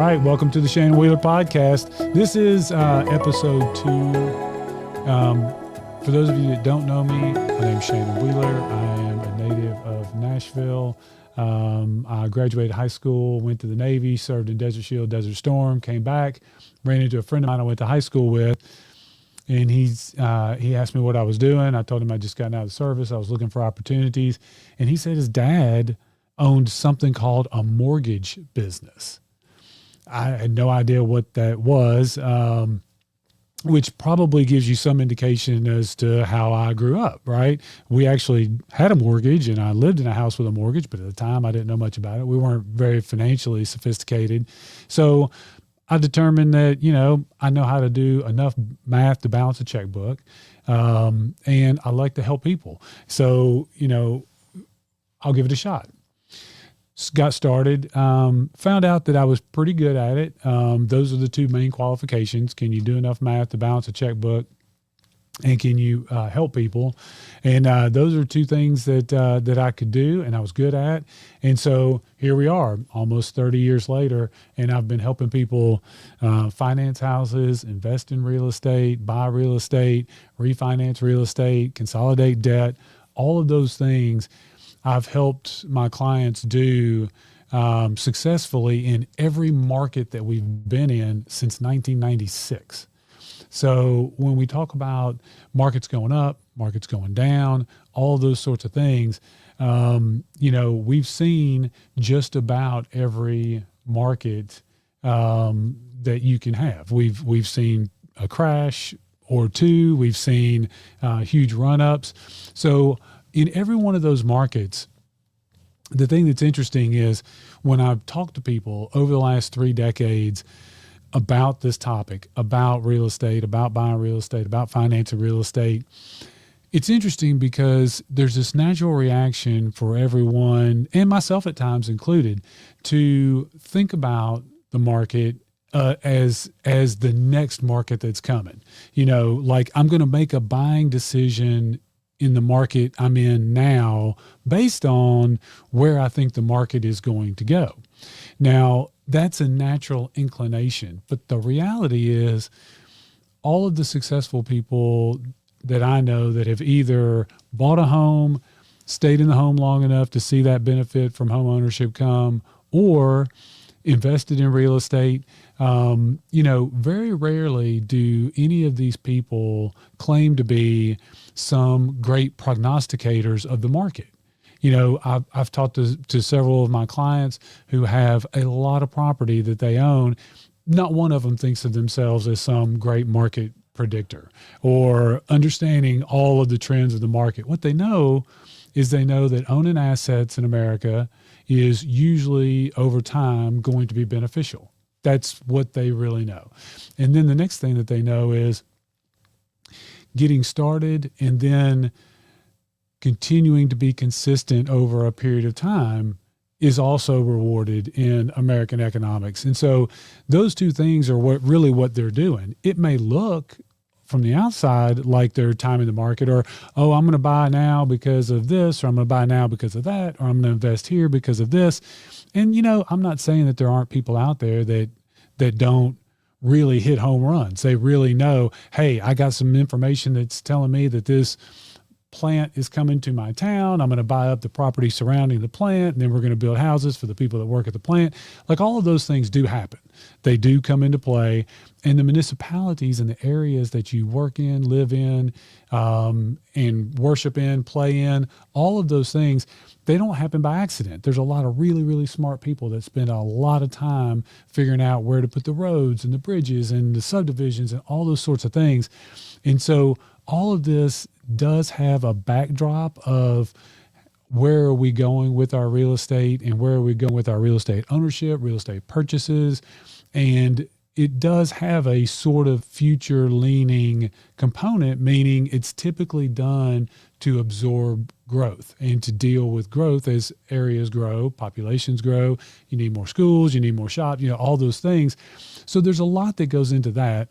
right, welcome to the Shannon Wheeler podcast. This is episode 2. For those of you that don't know me, my name's Shannon Wheeler. I am a native of Nashville. I graduated high school, went to the Navy, served in Desert Shield, Desert Storm, came back, ran into a friend of mine I went to high school with, and he asked me what I was doing. I told him I'd just gotten out of the service. I was looking for opportunities, and he said his dad owned something called a mortgage business. I had no idea what that was, which probably gives you some indication as to how I grew up, right? We actually had a mortgage, and I lived in a house with a mortgage, but at the time I didn't know much about it. We weren't very financially sophisticated. So I determined that, I know how to do enough math to balance a checkbook, and I like to help people. So, I'll give it a shot. Got started, found out that I was pretty good at it. Those are the two main qualifications. Can you do enough math to balance a checkbook? And can you help people? And those are two things that I could do and I was good at. And so here we are almost 30 years later, and I've been helping people finance houses, invest in real estate, buy real estate, refinance real estate, consolidate debt, all of those things I've helped my clients do successfully in every market that we've been in since 1996. So when we talk about markets going up, markets going down, all those sorts of things, we've seen just about every market that you can have. We've seen a crash or two. We've seen huge run-ups. So in every one of those markets, the thing that's interesting is when I've talked to people over the last 3 decades about this topic, about real estate, about buying real estate, about financing real estate, it's interesting because there's this natural reaction for everyone, and myself at times included, to think about the market as the next market that's coming. Like I'm going to make a buying decision in the market I'm in now based on where I think the market is going to go. Now, that's a natural inclination, but the reality is all of the successful people that I know that have either bought a home, stayed in the home long enough to see that benefit from home ownership come, or invested in real estate, very rarely do any of these people claim to be some great prognosticators of the market. I've talked to several of my clients who have a lot of property that they own. Not one of them thinks of themselves as some great market predictor or understanding all of the trends of the market. What they know is they know that owning assets in America is usually over time going to be beneficial. That's what they really know. And then the next thing that they know is getting started and then continuing to be consistent over a period of time is also rewarded in American economics. And so those two things are what they're doing. It may look from the outside like they're timing the market, or, oh, I'm going to buy now because of this, or I'm going to buy now because of that, or I'm going to invest here because of this. And, I'm not saying that there aren't people out there that don't really hit home runs. They really know, hey, I got some information that's telling me that this plant is coming to my town. I'm going to buy up the property surrounding the plant, and then we're going to build houses for the people that work at the plant. Like all of those things do happen. They do come into play. And the municipalities and the areas that you work in, live in, and worship in, play in, all of those things, they don't happen by accident. There's a lot of really, really smart people that spend a lot of time figuring out where to put the roads and the bridges and the subdivisions and all those sorts of things. And so all of this does have a backdrop of where are we going with our real estate and where are we going with our real estate ownership, real estate purchases. And it does have a sort of future leaning component, meaning it's typically done to absorb growth and to deal with growth as areas grow, populations grow, you need more schools, you need more shops, all those things. So there's a lot that goes into that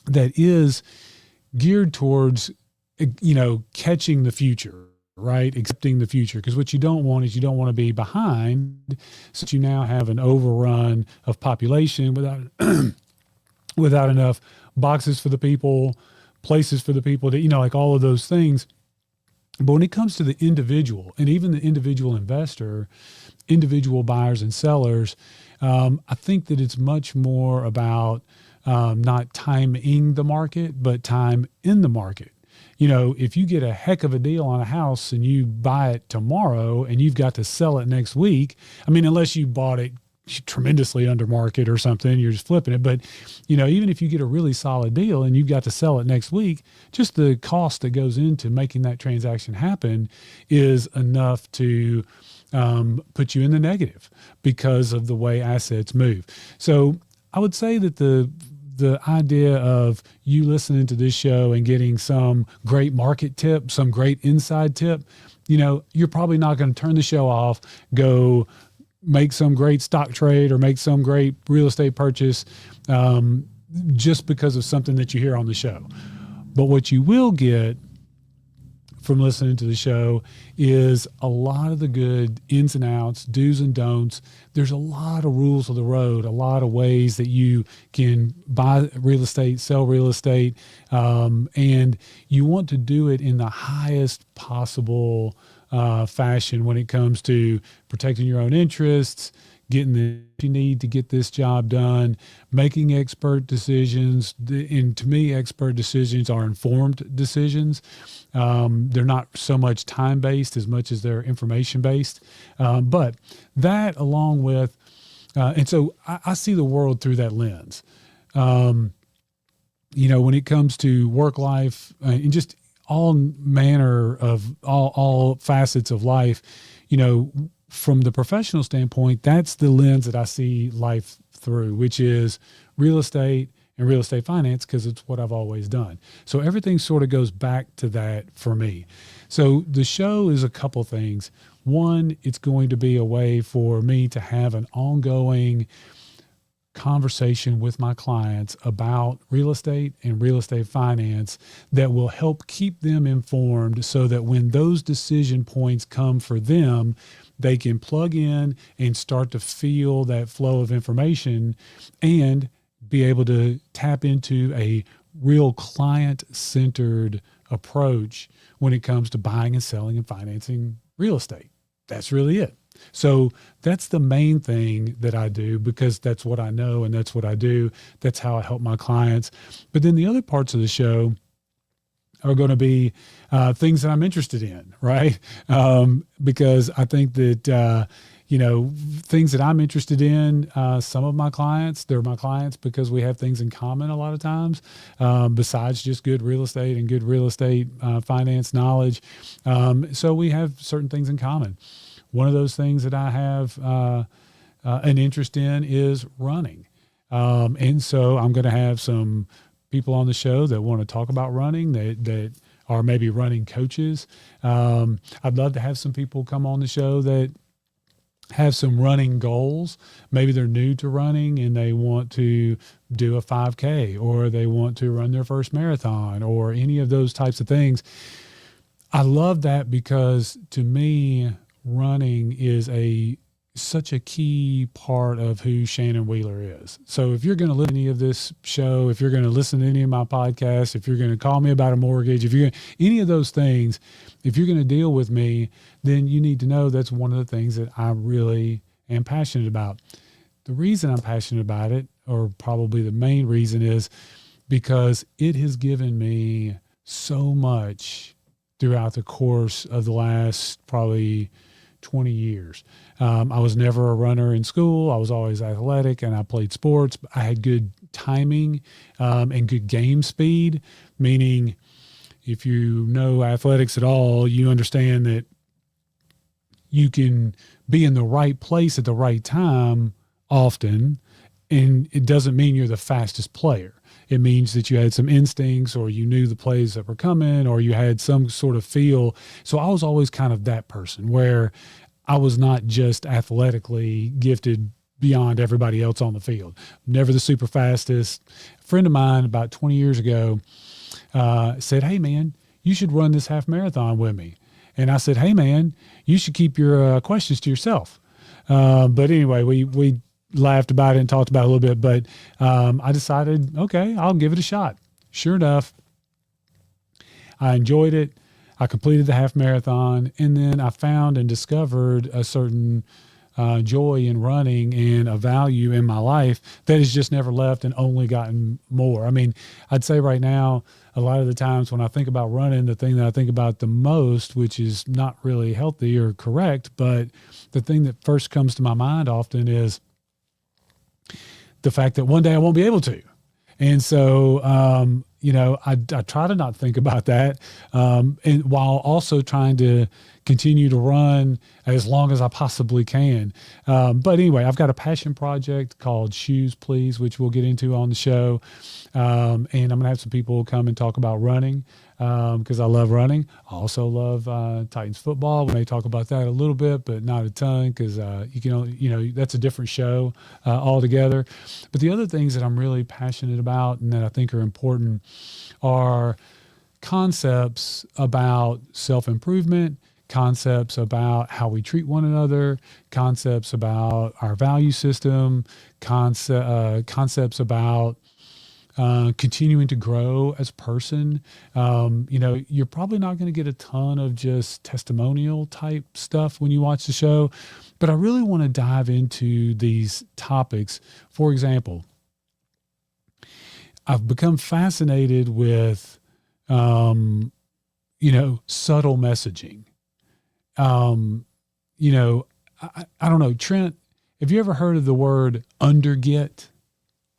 is geared towards, catching the future, right? Accepting the future. Because what you don't want is you don't want to be behind, so you now have an overrun of population without enough boxes for the people, places for the people to, like all of those things. But when it comes to the individual and even the individual investor, individual buyers and sellers, I think that it's much more about not timing the market, but time in the market. If you get a heck of a deal on a house and you buy it tomorrow and you've got to sell it next week, I mean, unless you bought it tremendously under market or something, you're just flipping it. But, even if you get a really solid deal and you've got to sell it next week, just the cost that goes into making that transaction happen is enough to put you in the negative because of the way assets move. So I would say that the idea of you listening to this show and getting some great market tip, some great inside tip, you're probably not going to turn the show off, go make some great stock trade or make some great real estate purchase just because of something that you hear on the show. But what you will get from listening to the show is a lot of the good ins and outs, do's and don'ts. There's a lot of rules of the road, a lot of ways that you can buy real estate, sell real estate, and you want to do it in the highest possible fashion when it comes to protecting your own interests, getting the you need to get this job done, making expert decisions. And to me, expert decisions are informed decisions. They're not so much time-based as much as they're information-based. But that along with, and so I see the world through that lens. When it comes to work life and just all manner of all facets of life, from the professional standpoint, that's the lens that I see life through, which is real estate and real estate finance, because it's what I've always done. So everything sort of goes back to that for me. So the show is a couple things. One, it's going to be a way for me to have an ongoing conversation with my clients about real estate and real estate finance that will help keep them informed so that when those decision points come for them, they can plug in and start to feel that flow of information and be able to tap into a real client-centered approach when it comes to buying and selling and financing real estate. That's really it. So that's the main thing that I do because that's what I know and that's what I do. That's how I help my clients. But then the other parts of the show are going to be things that I'm interested in, right? Because I think that, things that I'm interested in, some of my clients, they're my clients because we have things in common a lot of times, besides just good real estate and good real estate finance knowledge. So we have certain things in common. One of those things that I have an interest in is running. And so I'm going to have some people on the show that want to talk about running, that are maybe running coaches. I'd love to have some people come on the show that have some running goals. Maybe they're new to running and they want to do a 5K or they want to run their first marathon or any of those types of things. I love that because to me, running is such a key part of who Shannon Wheeler is. So if you're going to listen to any of this show, if you're going to listen to any of my podcasts, if you're going to call me about a mortgage, if you're going any of those things, if you're going to deal with me, then you need to know that's one of the things that I really am passionate about. The reason I'm passionate about it, or probably the main reason, is because it has given me so much throughout the course of the last probably 20 years. I was never a runner in school. I was always athletic and I played sports. I had good timing and good game speed, meaning if you know athletics at all, you understand that you can be in the right place at the right time often, and it doesn't mean you're the fastest player. It means that you had some instincts or you knew the plays that were coming or you had some sort of feel. So I was always kind of that person where I was not just athletically gifted beyond everybody else on the field. Never the super fastest. A friend of mine about 20 years ago said, "Hey man, you should run this half marathon with me." And I said, hey man, you should keep your questions to yourself. But anyway, we laughed about it and talked about it a little bit, but I decided, okay, I'll give it a shot. Sure enough, I enjoyed it. I completed the half marathon, and then I found and discovered a certain joy in running and a value in my life that has just never left and only gotten more. I mean, I'd say right now, a lot of the times when I think about running, the thing that I think about the most, which is not really healthy or correct, but the thing that first comes to my mind often is the fact that one day I won't be able to. And so, I try to not think about that, and while also trying to continue to run as long as I possibly can. But anyway, I've got a passion project called Shoes Please, which we'll get into on the show. And I'm going to have some people come and talk about running because I love running. I also love Titans football. We may talk about that a little bit, but not a ton because that's a different show altogether. But the other things that I'm really passionate about and that I think are important are concepts about self-improvement, concepts about how we treat one another, concepts about our value system, concepts about continuing to grow as a person. You're probably not going to get a ton of just testimonial type stuff when you watch the show, but I really want to dive into these topics. For example, I've become fascinated with, subtle messaging. I don't know, Trent, have you ever heard of the word underget?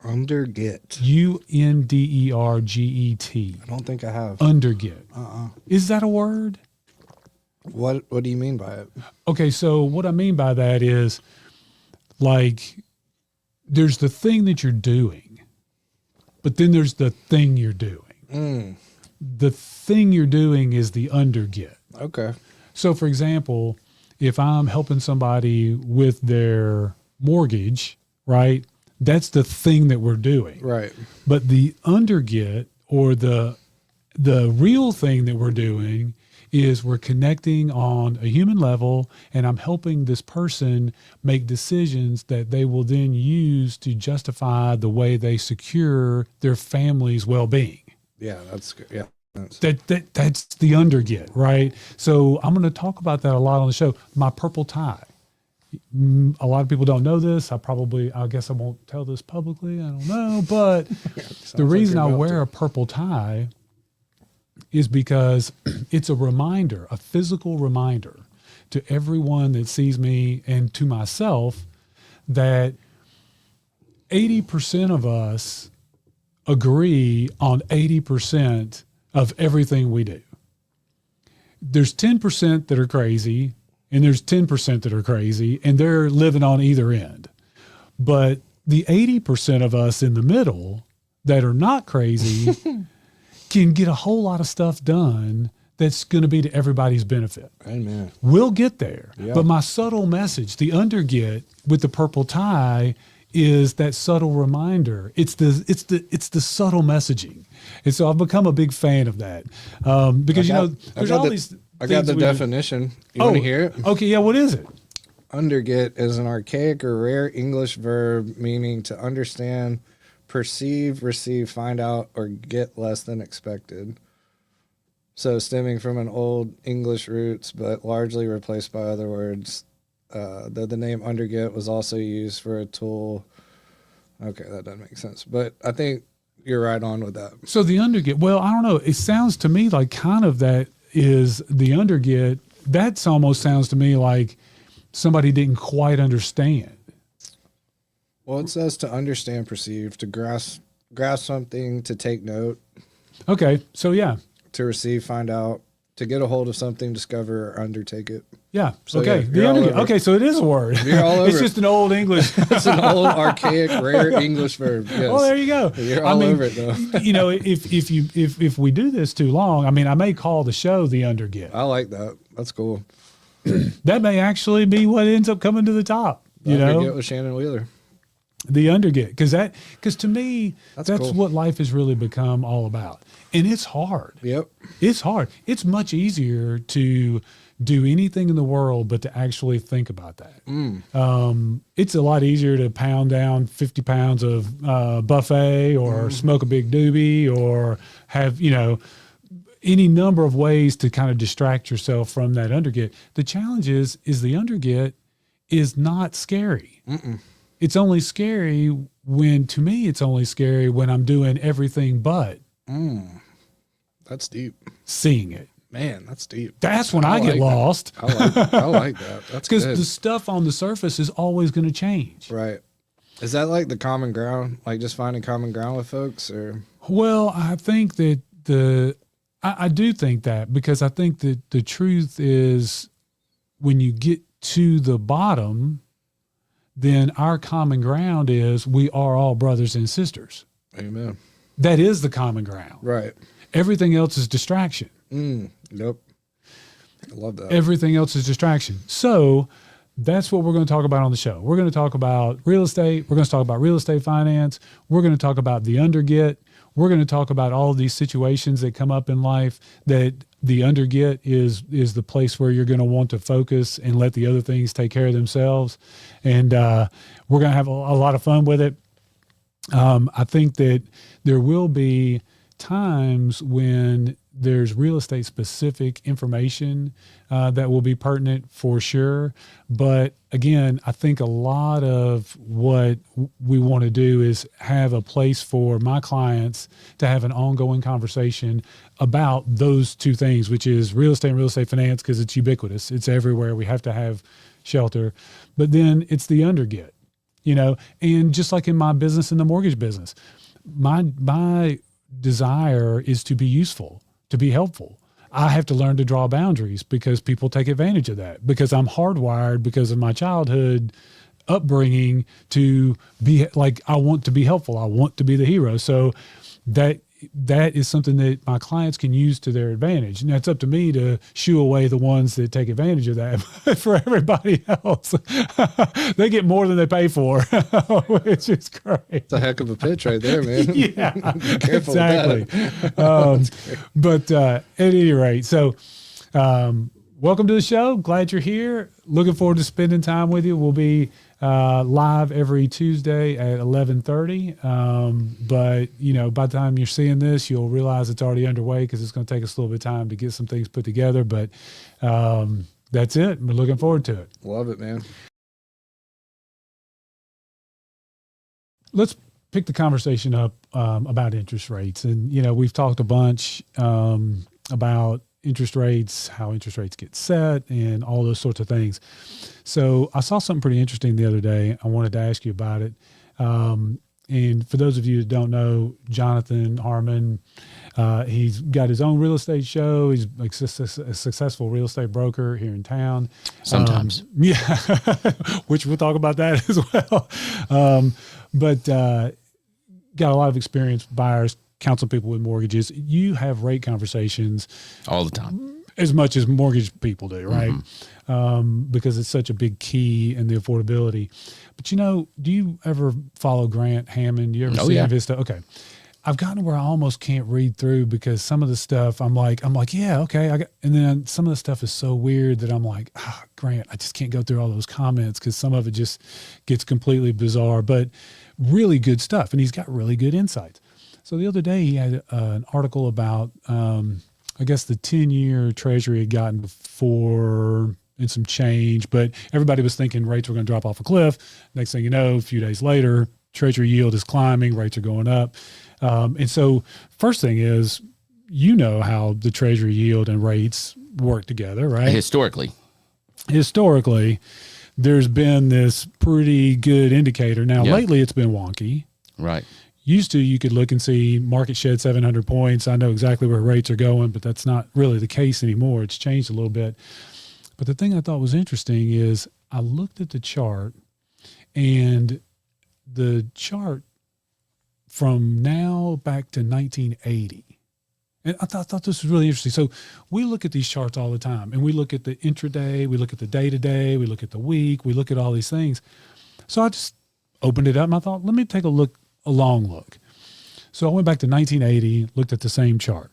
Underget. Underget. I don't think I have. Underget. Is that a word? What do you mean by it? Okay, so what I mean by that is, like, there's the thing that you're doing, but then there's the thing you're doing. The thing you're doing is the underget. Okay. So, for example, if I'm helping somebody with their mortgage, right, that's the thing that we're doing. Right. But the underget, or the real thing that we're doing, is we're connecting on a human level, and I'm helping this person make decisions that they will then use to justify the way they secure their family's well-being. Yeah, that's good. Yeah. That's the underget, right? So I'm going to talk about that a lot on the show. My purple tie. A lot of people don't know this. I guess I won't tell this publicly. I don't know. But the reason I wear a purple tie is because it's a reminder, a physical reminder to everyone that sees me and to myself that 80% of us agree on 80% of everything we do. There's 10% that are crazy, and there's 10% that are crazy, and they're living on either end. But the 80% of us in the middle that are not crazy can get a whole lot of stuff done that's going to be to everybody's benefit. Amen. We'll get there. Yeah. But my subtle message, the underget with the purple tie, is that subtle reminder. It's the subtle messaging. And so I've become a big fan of that. Because there's all these I got the definition. You want to hear it? Okay, yeah, what is it? Underget is an archaic or rare English verb meaning to understand, perceive, receive, find out, or get less than expected. So stemming from an old English roots, but largely replaced by other words. Though the name underget was also used for a tool. Okay, that doesn't make sense. But I think you're right on with that. So the underget, well, I don't know. It sounds to me like kind of that is the underget. That almost sounds to me like somebody didn't quite understand. Well, it says to understand, perceive, to grasp something, to take note. Okay, so yeah. To receive, find out, to get a hold of something, discover, or undertake it. Yeah. So okay. Yeah, the underget. Okay, so it is a word. You're all over It's just an old English. It's an old, archaic, rare English verb. Yes. Oh, there you go. You're all over it, though. If we do this too long, I mean, I may call the show the underget. I like that. That's cool. That may actually be what ends up coming to the top. Underget with Shannon Wheeler. The underget, because to me, that's cool. what life has really become all about. And it's hard. Yep. It's hard. It's much easier to do anything in the world but to actually think about that. It's a lot easier to pound down 50 pounds of buffet or smoke a big doobie or have, any number of ways to kind of distract yourself from that underget. The challenge is the underget is not scary. It's only scary to me, it's only scary when I'm doing everything but That's deep. seeing it. Man, that's deep. That's when I get lost. I like that. That's Because good. the stuff on the surface is always going to change. Right. Is that like the common ground? Like just finding common ground with folks or? Well, I think that I do think that, because I think that the truth is when you get to the bottom, then our common ground is we are all brothers and sisters. Amen. That is the common ground. Right. Everything else is distraction. Nope. I love that. Everything else is distraction. So that's what we're going to talk about on the show. We're going to talk about real estate. We're going to talk about real estate finance. We're going to talk about the underget. We're going to talk about all of these situations that come up in life that the underget is the place where you're going to want to focus and let the other things take care of themselves. And we're going to have a lot of fun with it. I think that there will be times when there's real estate specific information that will be pertinent for sure. But again, I think a lot of what we want to do is have a place for my clients to have an ongoing conversation about those two things, which is real estate and real estate finance, because it's ubiquitous. It's everywhere. We have to have shelter. But then it's the underget, and just like in my business, in the mortgage business, my desire is to be useful, to be helpful. I have to learn to draw boundaries because people take advantage of that, because I'm hardwired because of my childhood upbringing to be like, I want to be helpful. I want to be the hero. So that is something that my clients can use to their advantage. And it's up to me to shoo away the ones that take advantage of that. But for everybody else, they get more than they pay for, which is great. It's a heck of a pitch right there, man. Yeah, Careful exactly. with that. But at any rate, so welcome to the show. Glad you're here. Looking forward to spending time with you. We'll be live every Tuesday at 11:30. But by the time you're seeing this, you'll realize it's already underway because it's going to take us a little bit of time to get some things put together. But that's it. We're looking forward to it. Love it, man. Let's pick the conversation up about interest rates. And, we've talked a bunch about interest rates, how interest rates get set, and all those sorts of things. So I saw something pretty interesting the other day. I wanted to ask you about it. And for those of you that don't know, Johnathan Harmon, he's got his own real estate show. He's a successful real estate broker here in town. Sometimes. Yeah, which we'll talk about that as well. But got a lot of experience, buyers, counsel people with mortgages. You have rate conversations All the time. as much as mortgage people do, right? Because it's such a big key in the affordability. But do you ever follow Grant Hammond? Do you ever see any of his stuff? Okay. I've gotten where I almost can't read through because some of the stuff I'm like, yeah, okay. And then some of the stuff is so weird that I'm like, Grant, I just can't go through all those comments because some of it just gets completely bizarre, but really good stuff. And he's got really good insights. So the other day he had an article about, I guess the 10-year treasury had gotten before and some change, but everybody was thinking rates were going to drop off a cliff. Next thing you know, a few days later, treasury yield is climbing, rates are going up. And so first thing is, how the treasury yield and rates work together, right? Historically, there's been this pretty good indicator. Now, lately it's been wonky. Right. Used to, you could look and see market shed 700 points. I know exactly where rates are going, but that's not really the case anymore. It's changed a little bit. But the thing I thought was interesting is I looked at the chart, and the chart from now back to 1980. And I thought this was really interesting. So we look at these charts all the time, and we look at the intraday, we look at the day-to-day, we look at the week, we look at all these things. So I just opened it up, and I thought, let me take a long look. So I went back to 1980, looked at the same chart.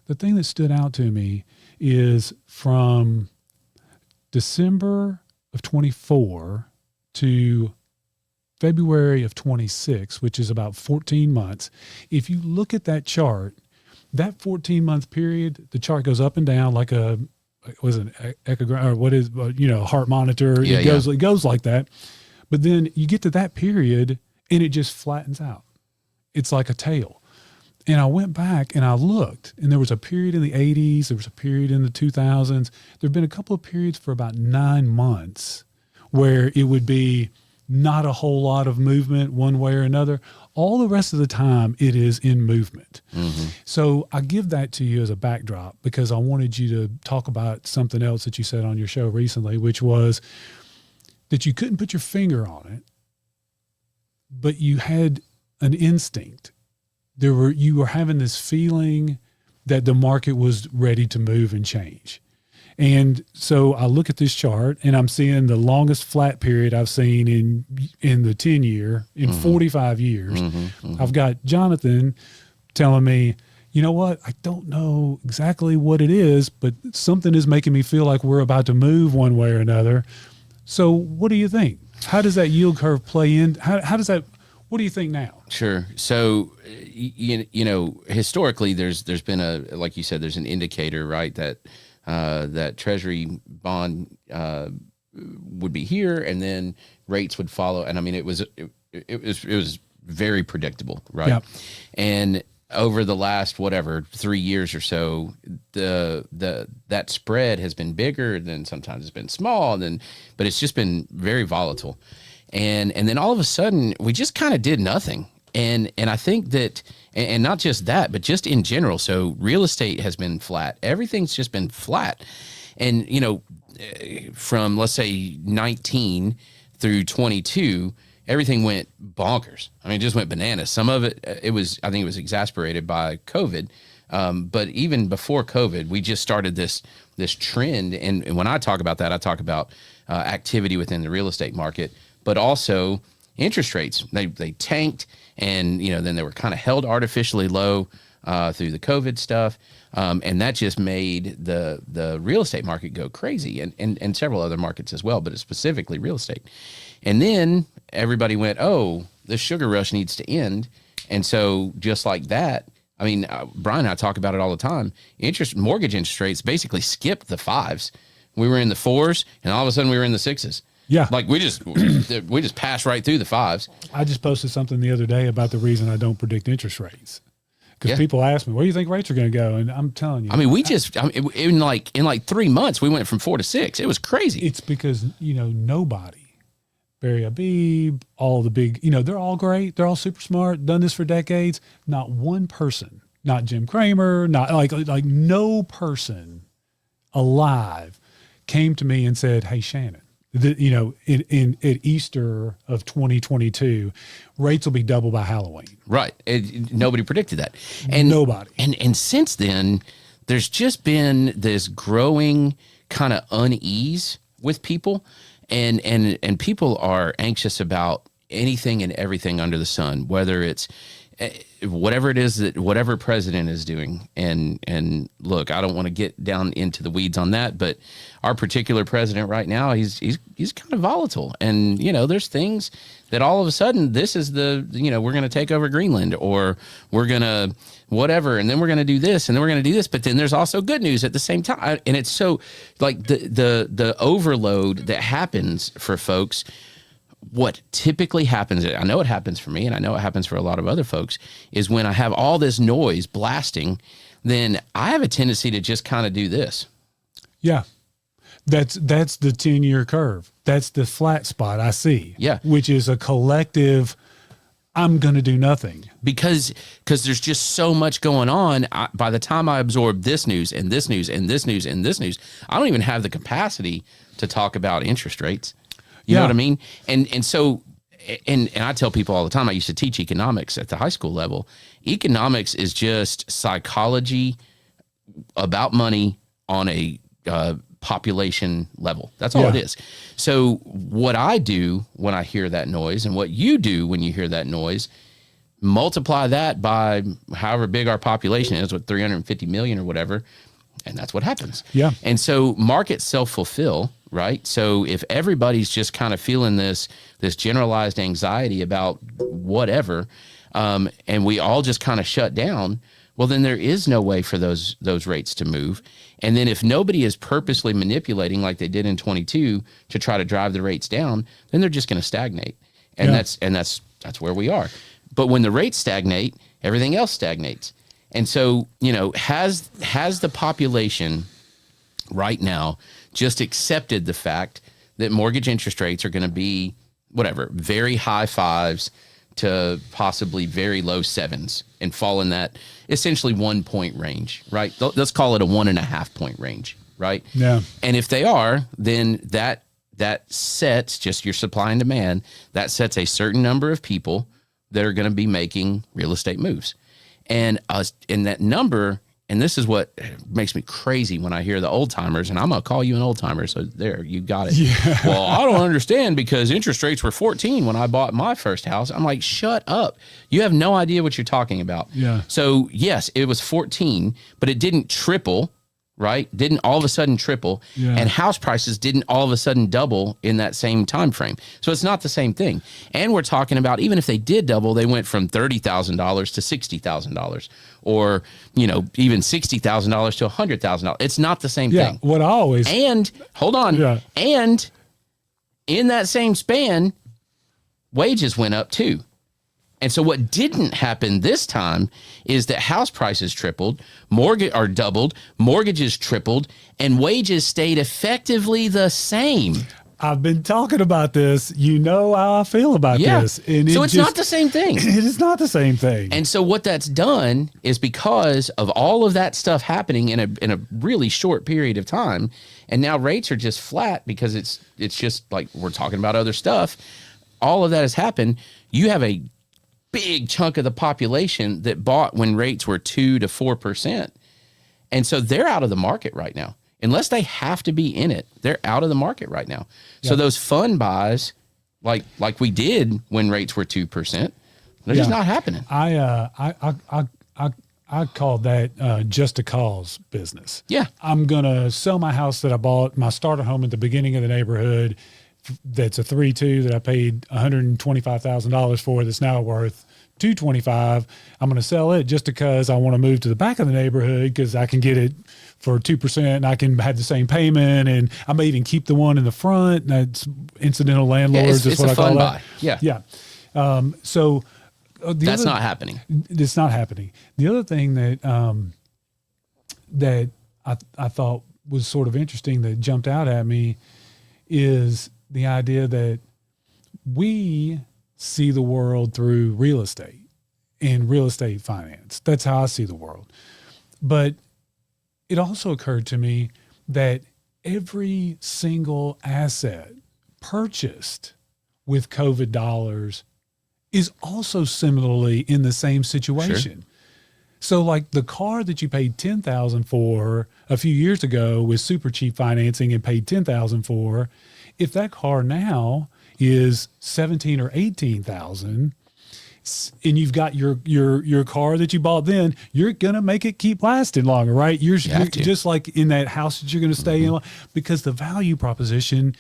The thing that stood out to me is from December of 24 to February of 26, which is about 14 months. If you look at that chart, that 14-month period, the chart goes up and down like a echogram, or what is, heart monitor. Yeah, It goes like that. But then you get to that period and it just flattens out. It's like a tail. And I went back and I looked, and there was a period in the 80s. There was a period in the 2000s. There have been a couple of periods for about 9 months where it would be not a whole lot of movement one way or another. All the rest of the time, it is in movement. Mm-hmm. So I give that to you as a backdrop because I wanted you to talk about something else that you said on your show recently, which was that you couldn't put your finger on it, but you had an instinct. You were having this feeling that the market was ready to move and change. And so I look at this chart and I'm seeing the longest flat period I've seen in the 10-year, in 45 years. I've got Johnathan telling me, you know what, I don't know exactly what it is, but something is making me feel like we're about to move one way or another. So what do you think? How does that yield curve play in? How does that, what do you think now? Sure. So, historically, there's been like you said, there's an indicator, right? That Treasury bond would be here, and then rates would follow. And I mean, it was very predictable, right? Yep. And over the last 3 years or so, that spread has been bigger, then sometimes it's been small, but it's just been very volatile. And then all of a sudden we just kind of did nothing. And I think that, and not just that, but just in general. So real estate has been flat. Everything's just been flat. And, from let's say 19 through 22, everything went bonkers. I mean, it just went bananas. Some of it, I think it was exasperated by COVID. But even before COVID, we just started this trend. And when I talk about that, I talk about activity within the real estate market, but also interest rates. They tanked, and then they were kind of held artificially low through the COVID stuff, and that just made the real estate market go crazy, and several other markets as well, but it's specifically real estate. And then everybody went, oh, the sugar rush needs to end, and so just like that. I mean, Brian and I talk about it all the time. Mortgage interest rates basically skipped the 5s. We were in the 4s, and all of a sudden we were in the 6s. Yeah. Like we just passed right through the 5s. I just posted something the other day about the reason I don't predict interest rates. Because people ask me, where do you think rates are going to go? And I'm telling you. I mean, in like 3 months, we went from 4 to 6. It was crazy. It's because, nobody, Barry Habib, all the big, they're all great. They're all super smart, done this for decades. Not one person, not Jim Cramer, not like no person alive came to me and said, hey, Shannon, at Easter of 2022, rates will be double by Halloween. Right. Nobody predicted that. And nobody. And since then, there's just been this growing kind of unease with people, and people are anxious about anything and everything under the sun, whether it's whatever it is that whatever president is doing. And look, I don't want to get down into the weeds on that, but our particular president right now, he's kind of volatile. And, there's things that all of a sudden this is we're going to take over Greenland, or we're going to whatever. And then we're going to do this, and then we're going to do this. But then there's also good news at the same time. And it's so like the overload that happens for folks. What typically happens, I know it happens for me, and I know it happens for a lot of other folks, is when I have all this noise blasting, then I have a tendency to just kind of do this. Yeah. That's the 10-year curve. That's the flat spot I see. Yeah. Which is a collective, I'm going to do nothing. Because there's just so much going on. By the time I absorb this news and this news and this news and this news, I don't even have the capacity to talk about interest rates. You know what I mean? And so, and I tell people all the time, I used to teach economics at the high school level. Economics is just psychology about money on a population level. That's all it is. So what I do when I hear that noise, and what you do when you hear that noise, multiply that by however big our population is, with 350 million or whatever, and that's what happens. Yeah. And so markets self-fulfill. right? So if everybody's just kind of feeling this generalized anxiety about whatever, and we all just kind of shut down, well, then there is no way for those rates to move. And then if nobody is purposely manipulating like they did in 22 to try to drive the rates down, then they're just going to stagnate. And that's where we are. But when the rates stagnate, everything else stagnates. And so, has the population right now just accepted the fact that mortgage interest rates are going to be whatever, very high fives to possibly very low sevens and fall in that essentially 1 point range, right? Let's call it a 1.5 point range, right? Yeah. And if they are, then that sets just your supply and demand, that sets a certain number of people that are going to be making real estate moves. And in that number, and this is what makes me crazy when I hear the old timers, and I'm going to call you an old timer. So there, you got it. Yeah. Well, I don't understand because interest rates were 14 when I bought my first house. I'm like, shut up. You have no idea what you're talking about. Yeah. So yes, it was 14, but it didn't triple, right? Didn't all of a sudden triple. Yeah. And house prices didn't all of a sudden double in that same time frame. So it's not the same thing. And we're talking about, even if they did double, they went from $30,000 to $60,000, or even $60,000 to $100,000. It's not the same thing. What I always and hold on. Yeah. And in that same span, wages went up too. And so what didn't happen this time is that house prices tripled, doubled, mortgages tripled, and wages stayed effectively the same. I've been talking about this. You know how I feel about this. And so it's not the same thing. It is not the same thing. And so what that's done is, because of all of that stuff happening in a really short period of time, and now rates are just flat because it's just like we're talking about other stuff. All of that has happened. You have a big chunk of the population that bought when rates were 2 to 4%. And so they're out of the market right now. Unless they have to be in it, they're out of the market right now. Yeah. So those fun buys, like we did when rates were 2%, they're just not happening. I call that just a cause business. Yeah. I'm going to sell my house that I bought, my starter home at the beginning of the neighborhood, that's a 3-2 that I paid $125,000 for, that's now worth $225,000. I'm going to sell it just because I want to move to the back of the neighborhood because I can get it for 2% and I can have the same payment, and I may even keep the one in the front. That's incidental landlords. It's what a I call fun that. buy. Yeah. So that's not happening. It's not happening. The other thing that that I thought was sort of interesting that jumped out at me is the idea that we see the world through real estate and real estate finance. That's how I see the world. But it also occurred to me that every single asset purchased with COVID dollars is also similarly in the same situation. Sure. So like the car that you paid $10,000 for a few years ago with super cheap financing and paid $10,000 for, if that car now is $17,000 or $18,000, and you've got your car that you bought then, you're gonna make it keep lasting longer, right? You're just like in that house that you're gonna stay in, because the value proposition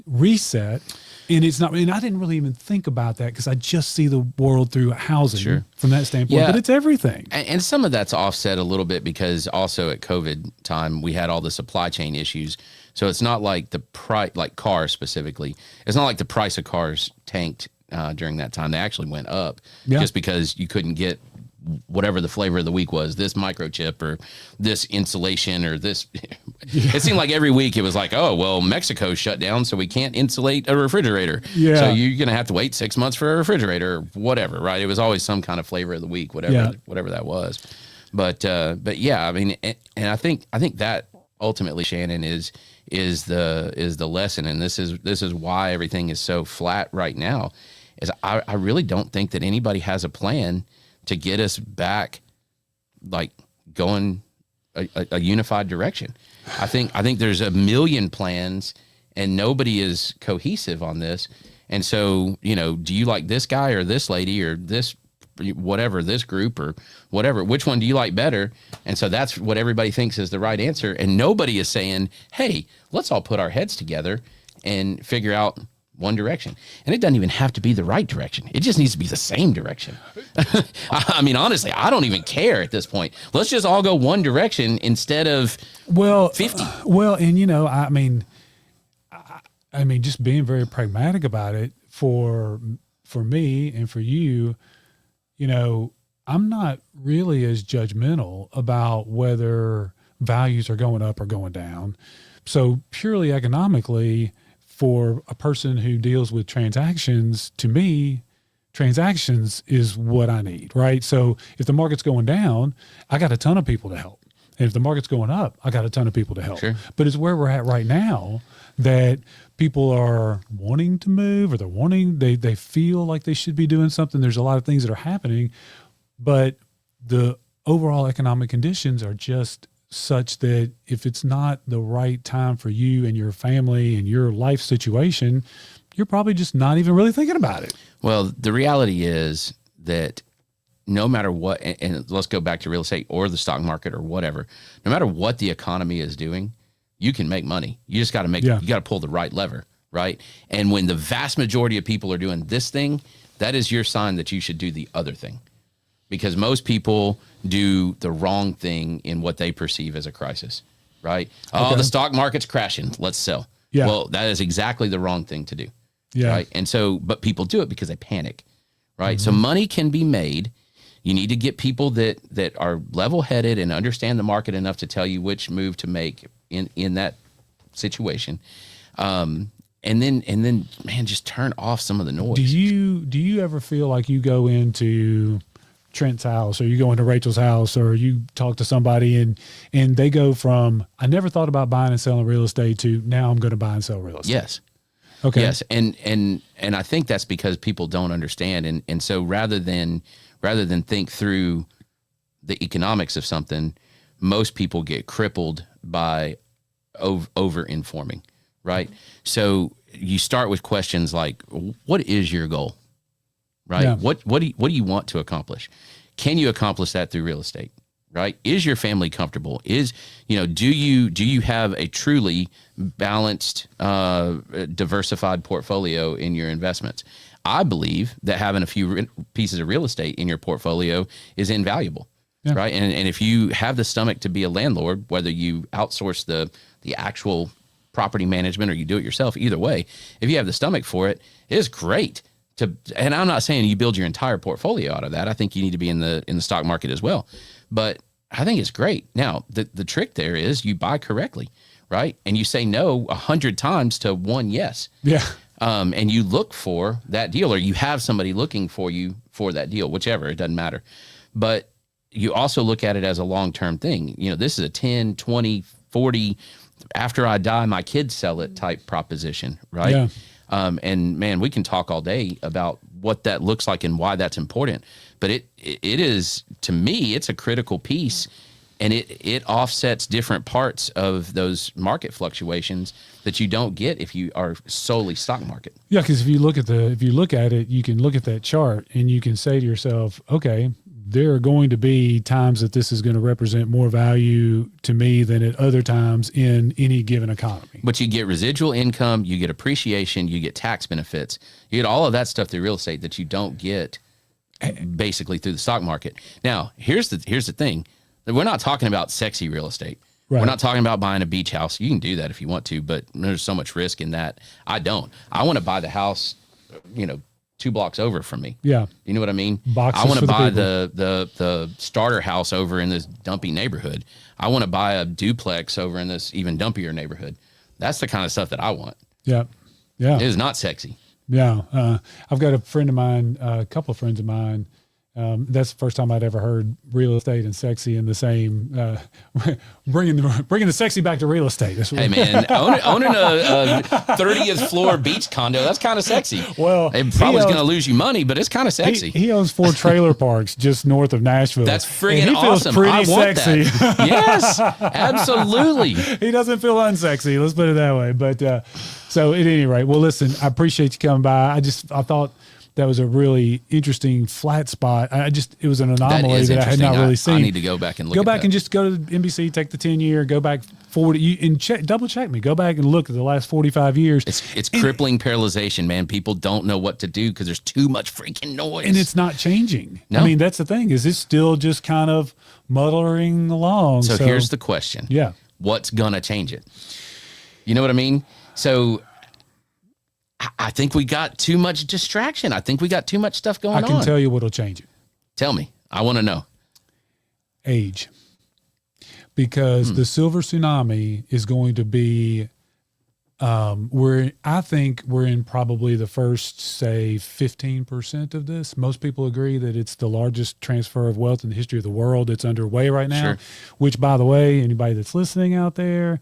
reset. And it's not, and I didn't really even think about that because I just see the world through housing from that standpoint, but it's everything. And some of that's offset a little bit because also at COVID time, we had all the supply chain issues. So it's not like the price, like cars specifically, it's not like the price of cars tanked during that time. They actually went up just because you couldn't get whatever the flavor of the week was, this microchip or this insulation or this. It seemed like every week it was like, oh, well, Mexico shut down, so we can't insulate a refrigerator. Yeah. So you're going to have to wait 6 months for a refrigerator or whatever, right? It was always some kind of flavor of the week, whatever that was. But yeah, I mean, and I think that ultimately, Shannon, is the lesson. And this is why everything is so flat right now, is I really don't think that anybody has a plan to get us back, like going a unified direction. I think there's a million plans and nobody is cohesive on this. And so, do you like this guy or this lady or this whatever, this group or whatever, which one do you like better? And so that's what everybody thinks is the right answer. And nobody is saying, hey, let's all put our heads together and figure out one direction. And it doesn't even have to be the right direction. It just needs to be the same direction. I mean, honestly, I don't even care at this point. Let's just all go one direction instead of 50. And I mean, just being very pragmatic about it for me and for you, I'm not really as judgmental about whether values are going up or going down. So purely economically, for a person who deals with transactions, to me, transactions is what I need, right? So if the market's going down, I got a ton of people to help. And if the market's going up, I got a ton of people to help. Sure. But it's where we're at right now that people are wanting to move, or they feel like they should be doing something. There's a lot of things that are happening, but the overall economic conditions are just such that if it's not the right time for you and your family and your life situation, you're probably just not even really thinking about it. Well, the reality is that no matter what, and let's go back to real estate or the stock market or whatever, no matter what the economy is doing, you can make money. You just got to you got to pull the right lever, right? And when the vast majority of people are doing this thing, that is your sign that you should do the other thing. Because most people do the wrong thing in what they perceive as a crisis, right? Oh, the stock market's crashing, let's sell. Yeah. Well, that is exactly the wrong thing to do. Yeah. Right. And so, but people do it because they panic, right? Mm-hmm. So money can be made. You need to get people that are level-headed and understand the market enough to tell you which move to make in that situation. And then, man, just turn off some of the noise. Do you ever feel like you go into Trent's house, or you go into Rachel's house, or you talk to somebody and they go from, I never thought about buying and selling real estate, to now I'm going to buy and sell real estate? Yes. Okay. Yes. And I think that's because people don't understand. And so rather than think through the economics of something, most people get crippled by over informing, right? So you start with questions like, what is your goal? Right? Yeah. What do you want to accomplish? Can you accomplish that through real estate? Right? Is your family comfortable? Do you have a truly balanced, diversified portfolio in your investments? I believe that having a few pieces of real estate in your portfolio is invaluable. Yeah. Right? And if you have the stomach to be a landlord, whether you outsource the actual property management or you do it yourself, either way, if you have the stomach for it, it is great. And I'm not saying you build your entire portfolio out of that. I think you need to be in the stock market as well. But I think it's great. Now, the trick there is you buy correctly, right? And you say no 100 times to one yes. Yeah. And you look for that deal, or you have somebody looking for you for that deal, whichever, it doesn't matter. But you also look at it as a long-term thing. This is a 10, 20, 40, after I die, my kids sell it type proposition, right? Yeah. And man, we can talk all day about what that looks like and why that's important. But it is, to me, it's a critical piece, and it offsets different parts of those market fluctuations that you don't get if you are solely stock market. Yeah, because if you look at it, you can look at that chart and you can say to yourself, okay, there are going to be times that this is going to represent more value to me than at other times in any given economy. But you get residual income, you get appreciation, you get tax benefits, you get all of that stuff through real estate that you don't get basically through the stock market. Now, here's the thing. We're not talking about sexy real estate. Right. We're not talking about buying a beach house. You can do that if you want to, but there's so much risk in that. I don't. I want to buy the house, 2 blocks over from me. Yeah. You know what I mean? Boxes I want to buy the starter house over in this dumpy neighborhood. I want to buy a duplex over in this even dumpier neighborhood. That's the kind of stuff that I want. Yeah. Yeah. It is not sexy. Yeah. I've got a friend of mine, a couple of friends of mine. That's the first time I'd ever heard real estate and sexy in the same, bringing the sexy back to real estate. Hey man, owning a 30th floor beach condo, that's kind of sexy. Well, it probably is going to lose you money, but it's kind of sexy. He owns 4 trailer parks just north of Nashville. That's friggin' He feels awesome. pretty sexy. That. Yes, absolutely. He doesn't feel unsexy. Let's put it that way. But so at any rate, well, listen, I appreciate you coming by. I thought that was a really interesting flat spot. It was an anomaly is that I had not interesting. really seen. I need to go back and look Go at back that. and just go to NBC, take the 10-year, go back 40, and double check me. Go back and look at the last 45 years. It's crippling paralyzation, man. People don't know what to do because there's too much freaking noise. And it's not changing. No. I mean, that's the thing, is it's still just kind of muddling along. So here's the question. Yeah. What's going to change it? You know what I mean? So I think we got too much distraction. I think we got too much stuff going on. I can tell you what'll change it. Tell me. I want to know. Age. Because the silver tsunami is going to be, I think we're in probably the first, say, 15% of this. Most people agree that it's the largest transfer of wealth in the history of the world. It's underway right now, Sure. which, by the way, anybody that's listening out there,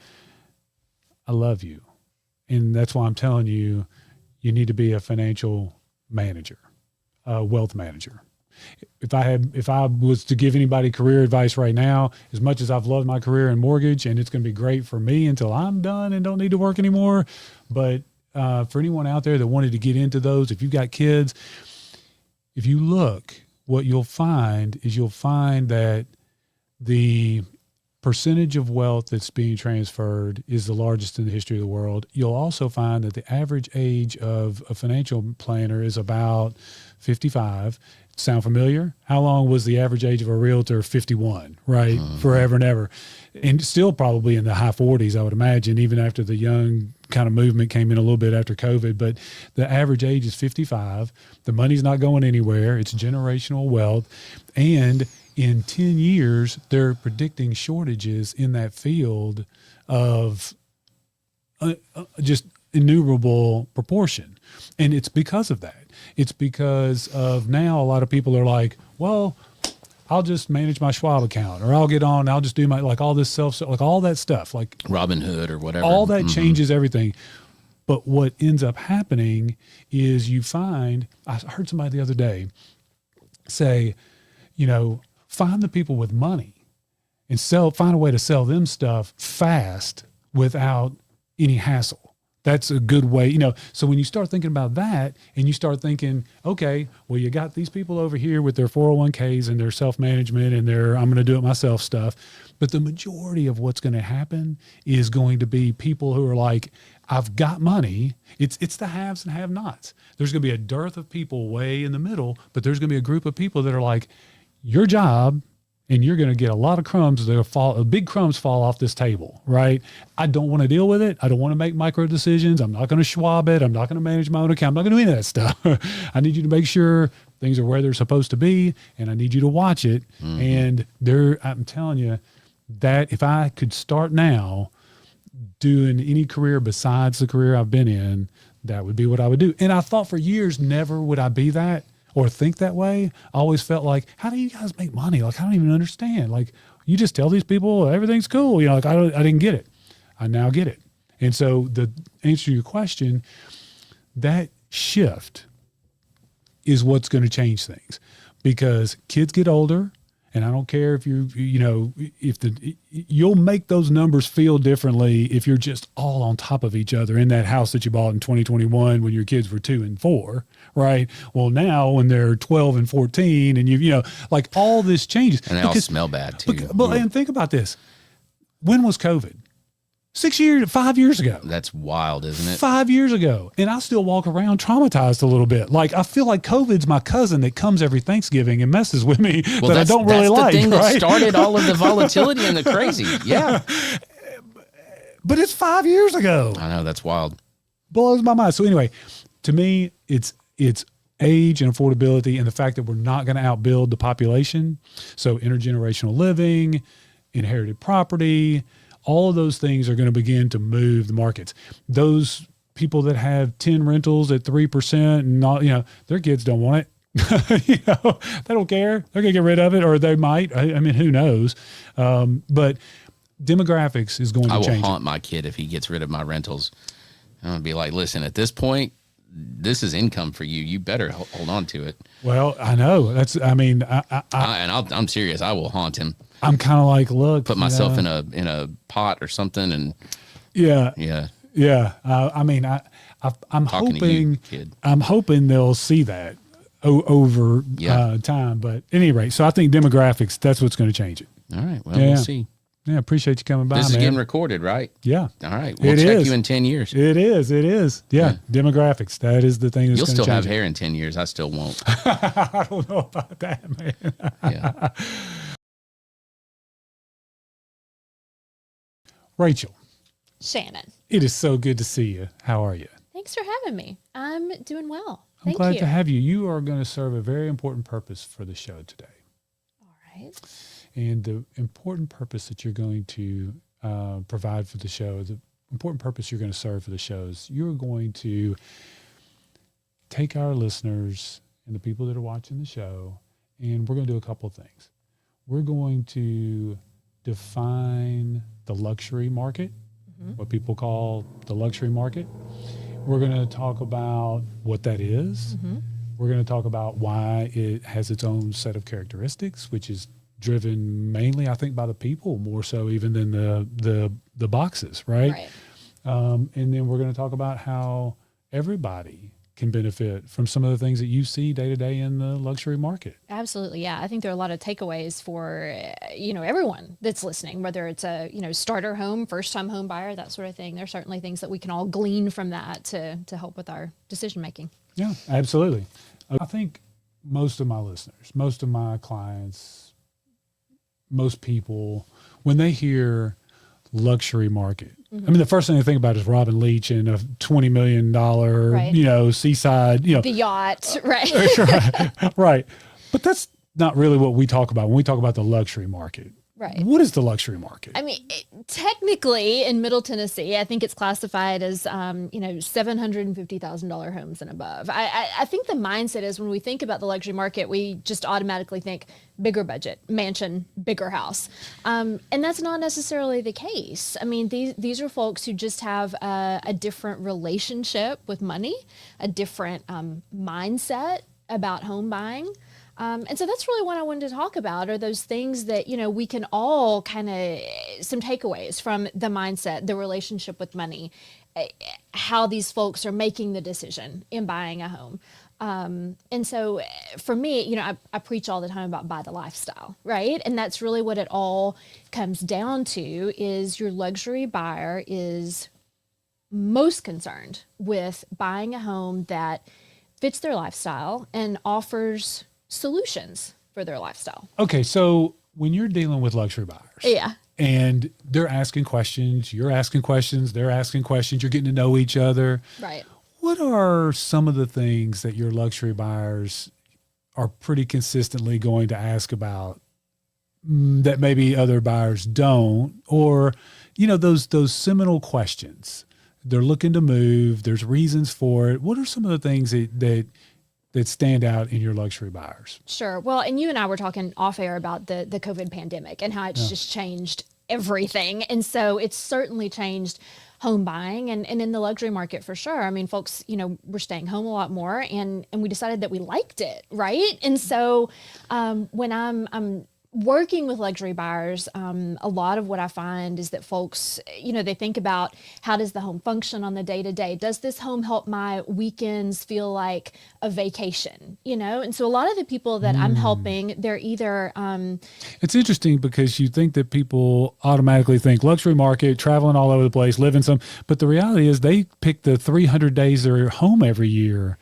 I love you. And that's why I'm telling you, you need to be a financial manager, a wealth manager. If I was to give anybody career advice right now, as much as I've loved my career in mortgage, and it's going to be great for me until I'm done and don't need to work anymore. But for anyone out there that wanted to get into those, if you've got kids, if you look, what you'll find that the percentage of wealth that's being transferred is the largest in the history of the world. You'll also find that the average age of a financial planner is about 55. Sound familiar? How long was the average age of a realtor? 51, right? Forever and ever. And still probably in the high 40s, I would imagine, even after the young kind of movement came in a little bit after COVID. But the average age is 55. The money's not going anywhere. It's generational wealth. And in 10 years, they're predicting shortages in that field of just innumerable proportion. And it's because of that. It's because of now a lot of people are like, well, I'll just manage my Schwab account, or I'll just do my, like all this like all that stuff, like Robin Hood or whatever. all that changes everything. But what ends up happening is you find, I heard somebody the other day say, find the people with money and find a way to sell them stuff fast without any hassle. That's a good way, so when you start thinking about that and you start thinking, okay, well, you got these people over here with their 401ks and their self-management and their I'm going to do it myself stuff. But the majority of what's going to happen is going to be people who are like, I've got money. It's the haves and have-nots. There's going to be a dearth of people way in the middle, but there's going to be a group of people that are like, your job, and you're going to get a lot of crumbs. Big crumbs fall off this table, right? I don't want to deal with it. I don't want to make micro decisions. I'm not going to Schwab it. I'm not going to manage my own account. I'm not going to do any of that stuff. I need you to make sure things are where they're supposed to be, and I need you to watch it. And I'm telling you that if I could start now doing any career besides the career I've been in, that would be what I would do. And I thought for years, never would I be that or think that way. I always felt like, how do you guys make money? Like, I don't even understand. Like, you just tell these people everything's cool. Like I didn't get it. I now get it. And so the answer to your question, that shift is what's going to change things, because kids get older. And I don't care if you'll make those numbers feel differently if you're just all on top of each other in that house that you bought in 2021 when your kids were 2 and 4, right? Well, now when they're 12 and 14 and like all this changes. And they all smell bad too. And think about this. When was COVID? 5 years ago. That's wild, isn't it? 5 years ago. And I still walk around traumatized a little bit. Like, I feel like COVID's my cousin that comes every Thanksgiving and messes with me that I don't really like. That's the thing right? that started all of the volatility and the crazy. Yeah. But it's 5 years ago. I know, that's wild. Blows my mind. So anyway, to me, it's age and affordability and the fact that we're not going to outbuild the population. So intergenerational living, inherited property, all of those things are going to begin to move the markets. Those people that have 10 rentals at 3% and not, their kids don't want it. They don't care. They're going to get rid of it, or they might. I mean, who knows? But demographics is going to change. I will haunt my kid if he gets rid of my rentals. I'm going to be like, listen, at this point, this is income for you. You better hold on to it. Well, I know. I'm serious. I will haunt him. I'm kind of like, look, put myself in a pot or something, and yeah. I'm Talking hoping, to you, kid. I'm hoping they'll see that. over Yeah. time. But at any rate, so I think demographics, that's what's going to change it. All right. Well, Yeah. we'll see. Yeah, appreciate you coming by, This is man. getting recorded, right? Yeah. All right. We'll It check is. you in 10 years. It is. Yeah, demographics. That is the thing that's You'll going to still have change it. hair in 10 years. I still won't. I don't know about that, man. Yeah. Rachel, Shannon, it is so good to see you. How are you? thanks for having me. I'm doing well. I'm Thank glad you. to have you. You are going to serve a very important purpose for the show today. All right. And the important purpose that you're going to provide for the show, the important purpose you're going to serve for the show is you're going to take our listeners and the people that are watching the show, and we're going to do a couple of things. We're going to define the luxury market, what people call the luxury market. We're going to talk about what that is. We're going to talk about why it has its own set of characteristics, which is driven mainly, I think, by the people more so even than the boxes, right? Right. And then we're going to talk about how everybody can benefit from some of the things that you see day to day in the luxury market. Absolutely. Yeah. I think there are a lot of takeaways for, everyone that's listening, whether it's a, starter home, first time home buyer, that sort of thing. There's certainly things that we can all glean from that to help with our decision making. Yeah, absolutely. I think most of my listeners, most of my clients, most people, when they hear luxury market, I mean, the first thing they think about is Robin Leach and a $20 million, Right. seaside, The yacht, right? right. But that's not really what we talk about when we talk about the luxury market. Right. What is the luxury market? I mean, technically in Middle Tennessee, I think it's classified as, $750,000 homes and above. I think the mindset is when we think about the luxury market, we just automatically think bigger budget, mansion, bigger house. And that's not necessarily the case. I mean, these are folks who just have a different relationship with money, a different mindset about home buying. And so that's really what I wanted to talk about are those things that, we can all kind of some takeaways from the mindset, the relationship with money, how these folks are making the decision in buying a home. And so for me, I preach all the time about buy the lifestyle, right? And that's really what it all comes down to is your luxury buyer is most concerned with buying a home that fits their lifestyle and offers solutions for their lifestyle. Okay, so when you're dealing with luxury buyers, Yeah. and they're asking questions, you're asking questions, they're asking questions, you're getting to know each other. Right. What are some of the things that your luxury buyers are pretty consistently going to ask about that maybe other buyers don't? Or, those seminal questions. They're looking to move, there's reasons for it. What are some of the things that stand out in your luxury buyers? Sure. Well, and you and I were talking off air about the COVID pandemic and how it's just changed everything. And so it's certainly changed home buying and in the luxury market for sure. I mean, folks, were staying home a lot more and we decided that we liked it. Right. And so when I'm working with luxury buyers, a lot of what I find is that folks, they think about how does the home function on the day to day? Does this home help my weekends feel like a vacation? And so a lot of the people that I'm helping, they're either It's interesting because you think that people automatically think luxury market, traveling all over the place, living but the reality is they pick the 300 days they're home every year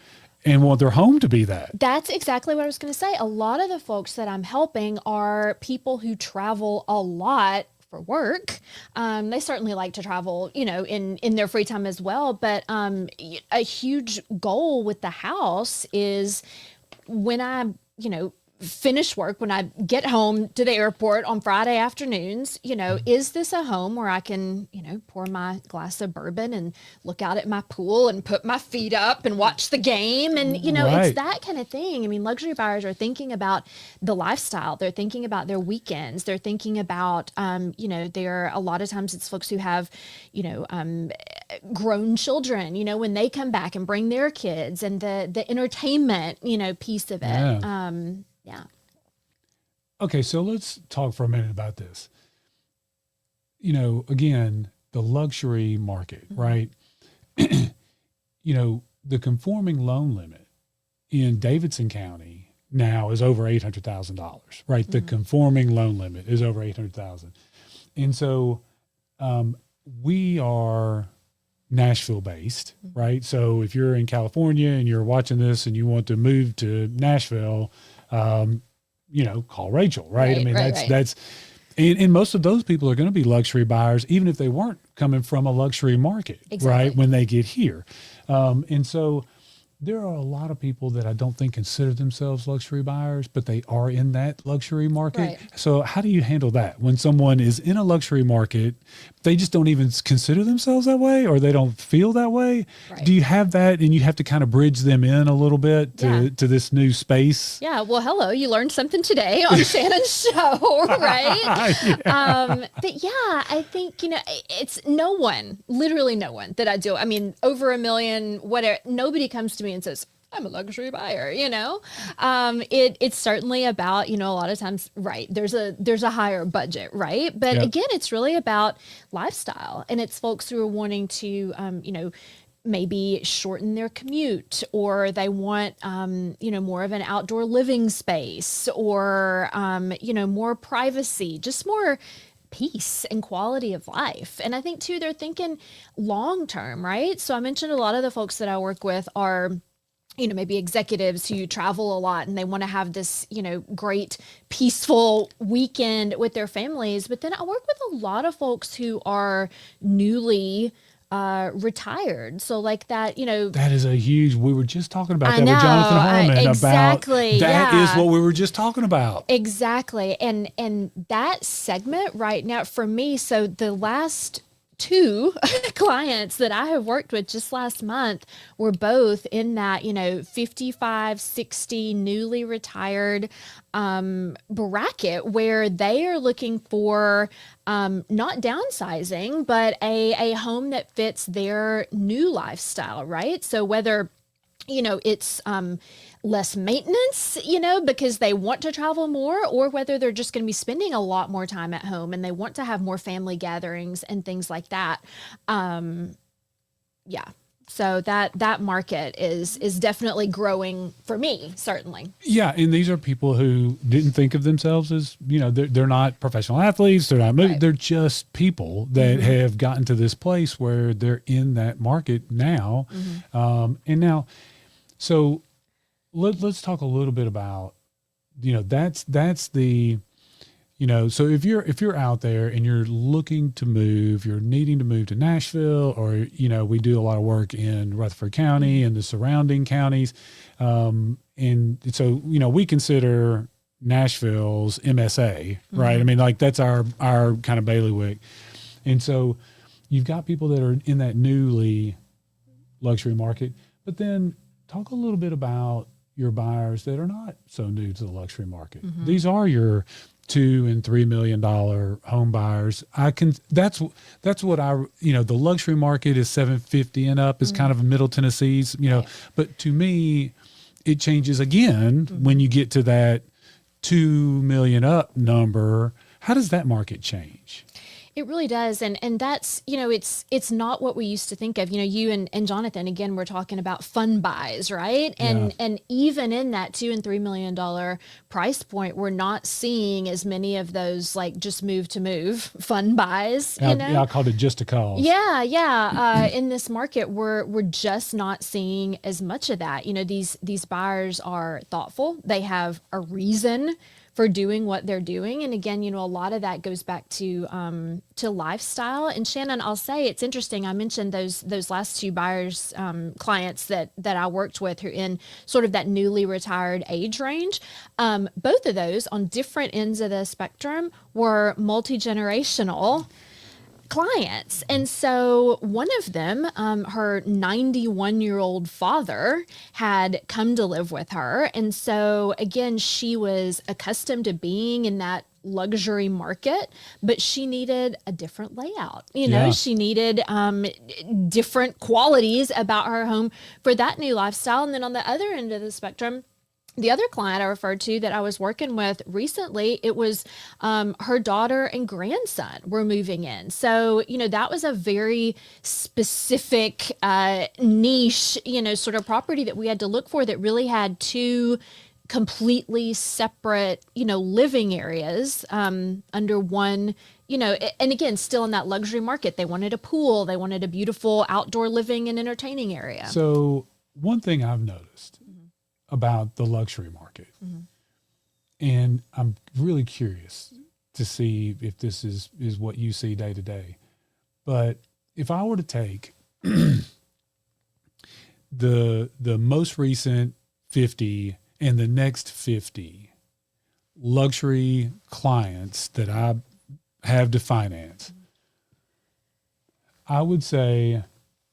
and want their home to be that. That's exactly what I was going to say. A lot of the folks that I'm helping are people who travel a lot for work. They certainly like to travel, in their free time as well. But a huge goal with the house is when I, finish work, when I get home to the airport on Friday afternoons, is this a home where I can, pour my glass of bourbon and look out at my pool and put my feet up and watch the game? And, Right. it's that kind of thing. I mean, luxury buyers are thinking about the lifestyle. They're thinking about their weekends. They're thinking about, there are a lot of times it's folks who have, grown children, when they come back and bring their kids and the entertainment, piece of it. Yeah. Yeah. Okay, so let's talk for a minute about this. Again, the luxury market, right? The conforming loan limit in Davidson County now is over $800,000, right? The conforming loan limit is over 800,000. And so we are Nashville based, right? So if you're in California and you're watching this and you want to move to Nashville, call Rachel, right? I mean, that's, and most of those people are going to be luxury buyers, even if they weren't coming from a luxury market, right? When they get here. And so there are a lot of people that I don't think consider themselves luxury buyers, but they are in that luxury market. Right. So how do you handle that when someone is in a luxury market, they just don't even consider themselves that way, or they don't feel that way? Right. Do you have that, and you have to kind of bridge them in a little bit to this new space? Yeah. Well, hello, you learned something today on Shannon's show, right? But yeah, I think, it's literally no one that I do. I mean, over 1 million, whatever, nobody comes to me and says, I'm a luxury buyer, it's certainly about, a lot of times, right. There's a higher budget, right. But again, it's really about lifestyle, and it's folks who are wanting to, maybe shorten their commute, or they want, more of an outdoor living space, or, more privacy, just more peace and quality of life. And I think too, they're thinking long term, right? So I mentioned a lot of the folks that I work with are, maybe executives who travel a lot and they want to have this, great peaceful weekend with their families. But then I work with a lot of folks who are newly retired. So like that, that is a huge, we were just talking about I that know, with Johnathan Harmon exactly, about that yeah. is what we were just talking about. Exactly. And that segment right now for me, so the last 2 clients that I have worked with just last month were both in that, 55, 60 newly retired bracket, where they are looking for not downsizing, but a home that fits their new lifestyle, right? So whether it's less maintenance, because they want to travel more, or whether they're just going to be spending a lot more time at home and they want to have more family gatherings and things like that. So that market is definitely growing for me, certainly. Yeah, and these are people who didn't think of themselves as, they're not professional athletes, they're not, Right. they're just people that have gotten to this place where they're in that market now. And now, so let's talk a little bit about, that's the, so if you're out there and you're looking to move, you're needing to move to Nashville, or, we do a lot of work in Rutherford County and the surrounding counties. And so, we consider Nashville's MSA, right? I mean, like that's our kind of bailiwick. And so you've got people that are in that newly luxury market, but then talk a little bit about your buyers that are not so new to the luxury market. These are your $2 and $3 million home buyers. That's what the luxury market is 750 and up is kind of Middle Tennessee's, but to me, it changes again when you get to that 2 million up number. How does that market change? It really does. And that's, it's not what we used to think of. You and Johnathan, again, we're talking about fun buys, right? And even in that $2 and $3 million price point, we're not seeing as many of those like just move fun buys. I called it just a cause. Yeah. In this market, we're just not seeing as much of that. These buyers are thoughtful. They have a reason for doing what they're doing. And again, a lot of that goes back to lifestyle. And Shannon, I'll say it's interesting. I mentioned those last 2 buyers, clients that I worked with who are in sort of that newly retired age range. Both of those on different ends of the spectrum were multi-generational clients. And so one of them, her 91-year-old father had come to live with her. And so again, she was accustomed to being in that luxury market, but she needed a different layout. She needed different qualities about her home for that new lifestyle. And then on the other end of the spectrum, The other client I referred to that I was working with recently, it was her daughter and grandson were moving in. So, that was a very specific niche, sort of property that we had to look for that really had two completely separate, living areas under one, and again, still in that luxury market. They wanted a pool. They wanted a beautiful outdoor living and entertaining area. So one thing I've noticed about the luxury market, and I'm really curious to see if this is what you see day to day. But if I were to take the most recent 50 and the next 50 luxury clients that I have to finance, I would say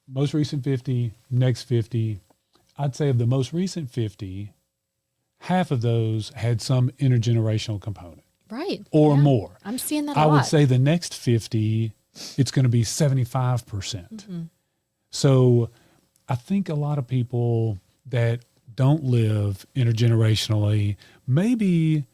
most recent 50, next 50, I'd say of the most recent 50, half of those had some intergenerational component. Right. Or more. I'm seeing that a I lot. would say the next 50, it's going to be 75%. So I think a lot of people that don't live intergenerationally maybe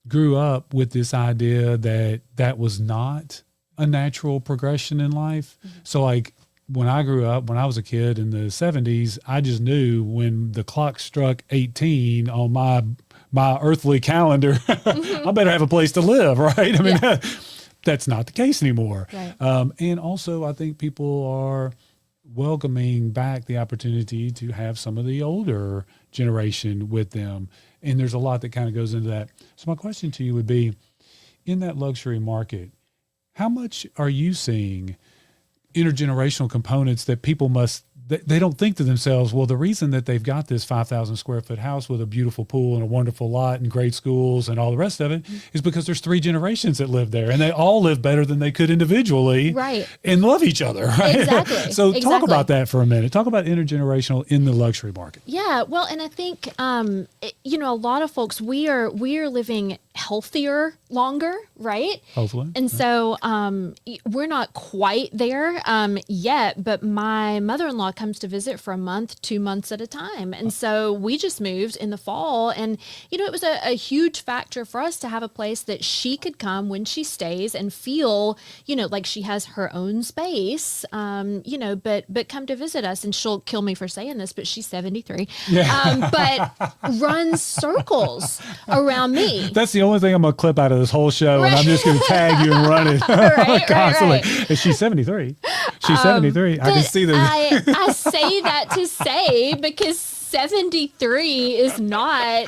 grew up with this idea that that was not a natural progression in life. So like when I grew up, when I was a kid in the 70s, I just knew when the clock struck 18 on my earthly calendar, I better have a place to live, right? I mean, that's not the case anymore. Right. And also I think people are welcoming back the opportunity to have some of the older generation with them. And there's a lot that kind of goes into that. So my question to you would be, in that luxury market, how much are you seeing intergenerational components that people they don't think to themselves, well, the reason that they've got this 5,000 square foot house with a beautiful pool and a wonderful lot and great schools and all the rest of it is because there's 3 generations that live there and they all live better than they could individually, Right. and love each other. Right. Exactly. So talk Exactly. about that for a minute. Talk about intergenerational in the luxury market. Yeah, well, and I think a lot of folks, we are living healthier longer, right? Hopefully. And so we're not quite there yet, but my mother-in-law comes to visit for a month, 2 months at a time. And so we just moved in the fall, and it was a huge factor for us to have a place that she could come when she stays and feel like she has her own space, but come to visit us. And she'll kill me for saying this, but she's 73, but runs circles around me. That's the only thing I'm going to clip out of this whole show, and I'm just going to tag you and run it constantly. Right. And she's 73. She's 73. I can see that. I say that to say because 73 is not,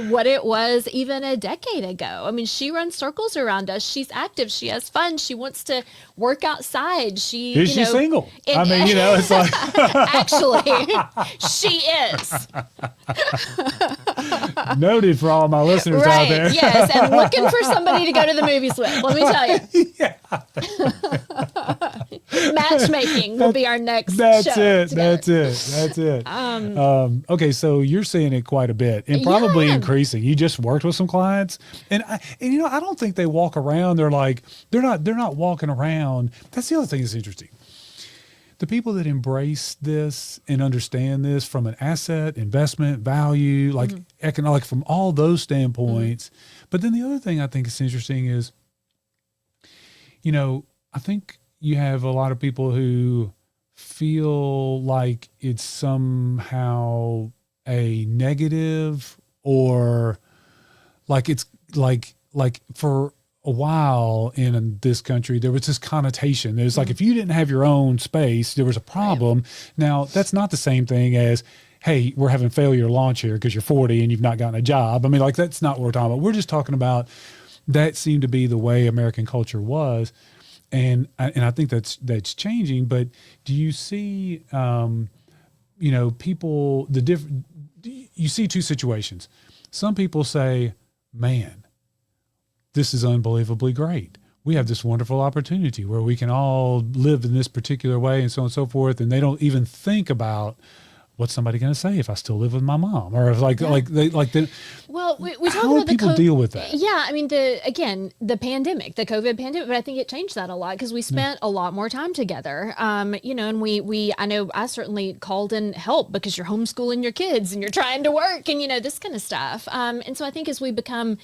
what it was even a decade ago. I mean, she runs circles around us. She's active. She has fun. She wants to work outside. Is she single? It's like. Actually, she is. Noted for all my listeners out there. Yes, and looking for somebody to go to the movies with. Let me tell you. Matchmaking will be our next show. That's it. Okay, so you're seeing it quite a bit and probably increasing. You just worked with some clients, and I don't think they walk around. They're not walking around. That's the other thing that's interesting. The people that embrace this and understand this from an asset, investment, value, like economic, from all those standpoints. But then the other thing I think is interesting is, I think you have a lot of people who feel like it's somehow a negative, or like it's like for a while in this country, there was this connotation. There's like, if you didn't have your own space, there was a problem. Right. Now, that's not the same thing as, hey, we're having failure launch here because you're 40 and you've not gotten a job. I mean, like, that's not what we're talking about. We're just talking about that seemed to be the way American culture was. And I think that's changing. But do you see, people, you see two situations. Some people say, man, this is unbelievably great. We have this wonderful opportunity where we can all live in this particular way and so on and so forth. And they don't even think about, what's somebody going to say if I still live with my mom, or if the Well, we talk how about do people deal with that? Yeah, I mean, the pandemic, the COVID pandemic, but I think it changed that a lot because we spent a lot more time together. And I know I certainly called in help because you're homeschooling your kids and you're trying to work and, this kind of stuff. And so I think as we become,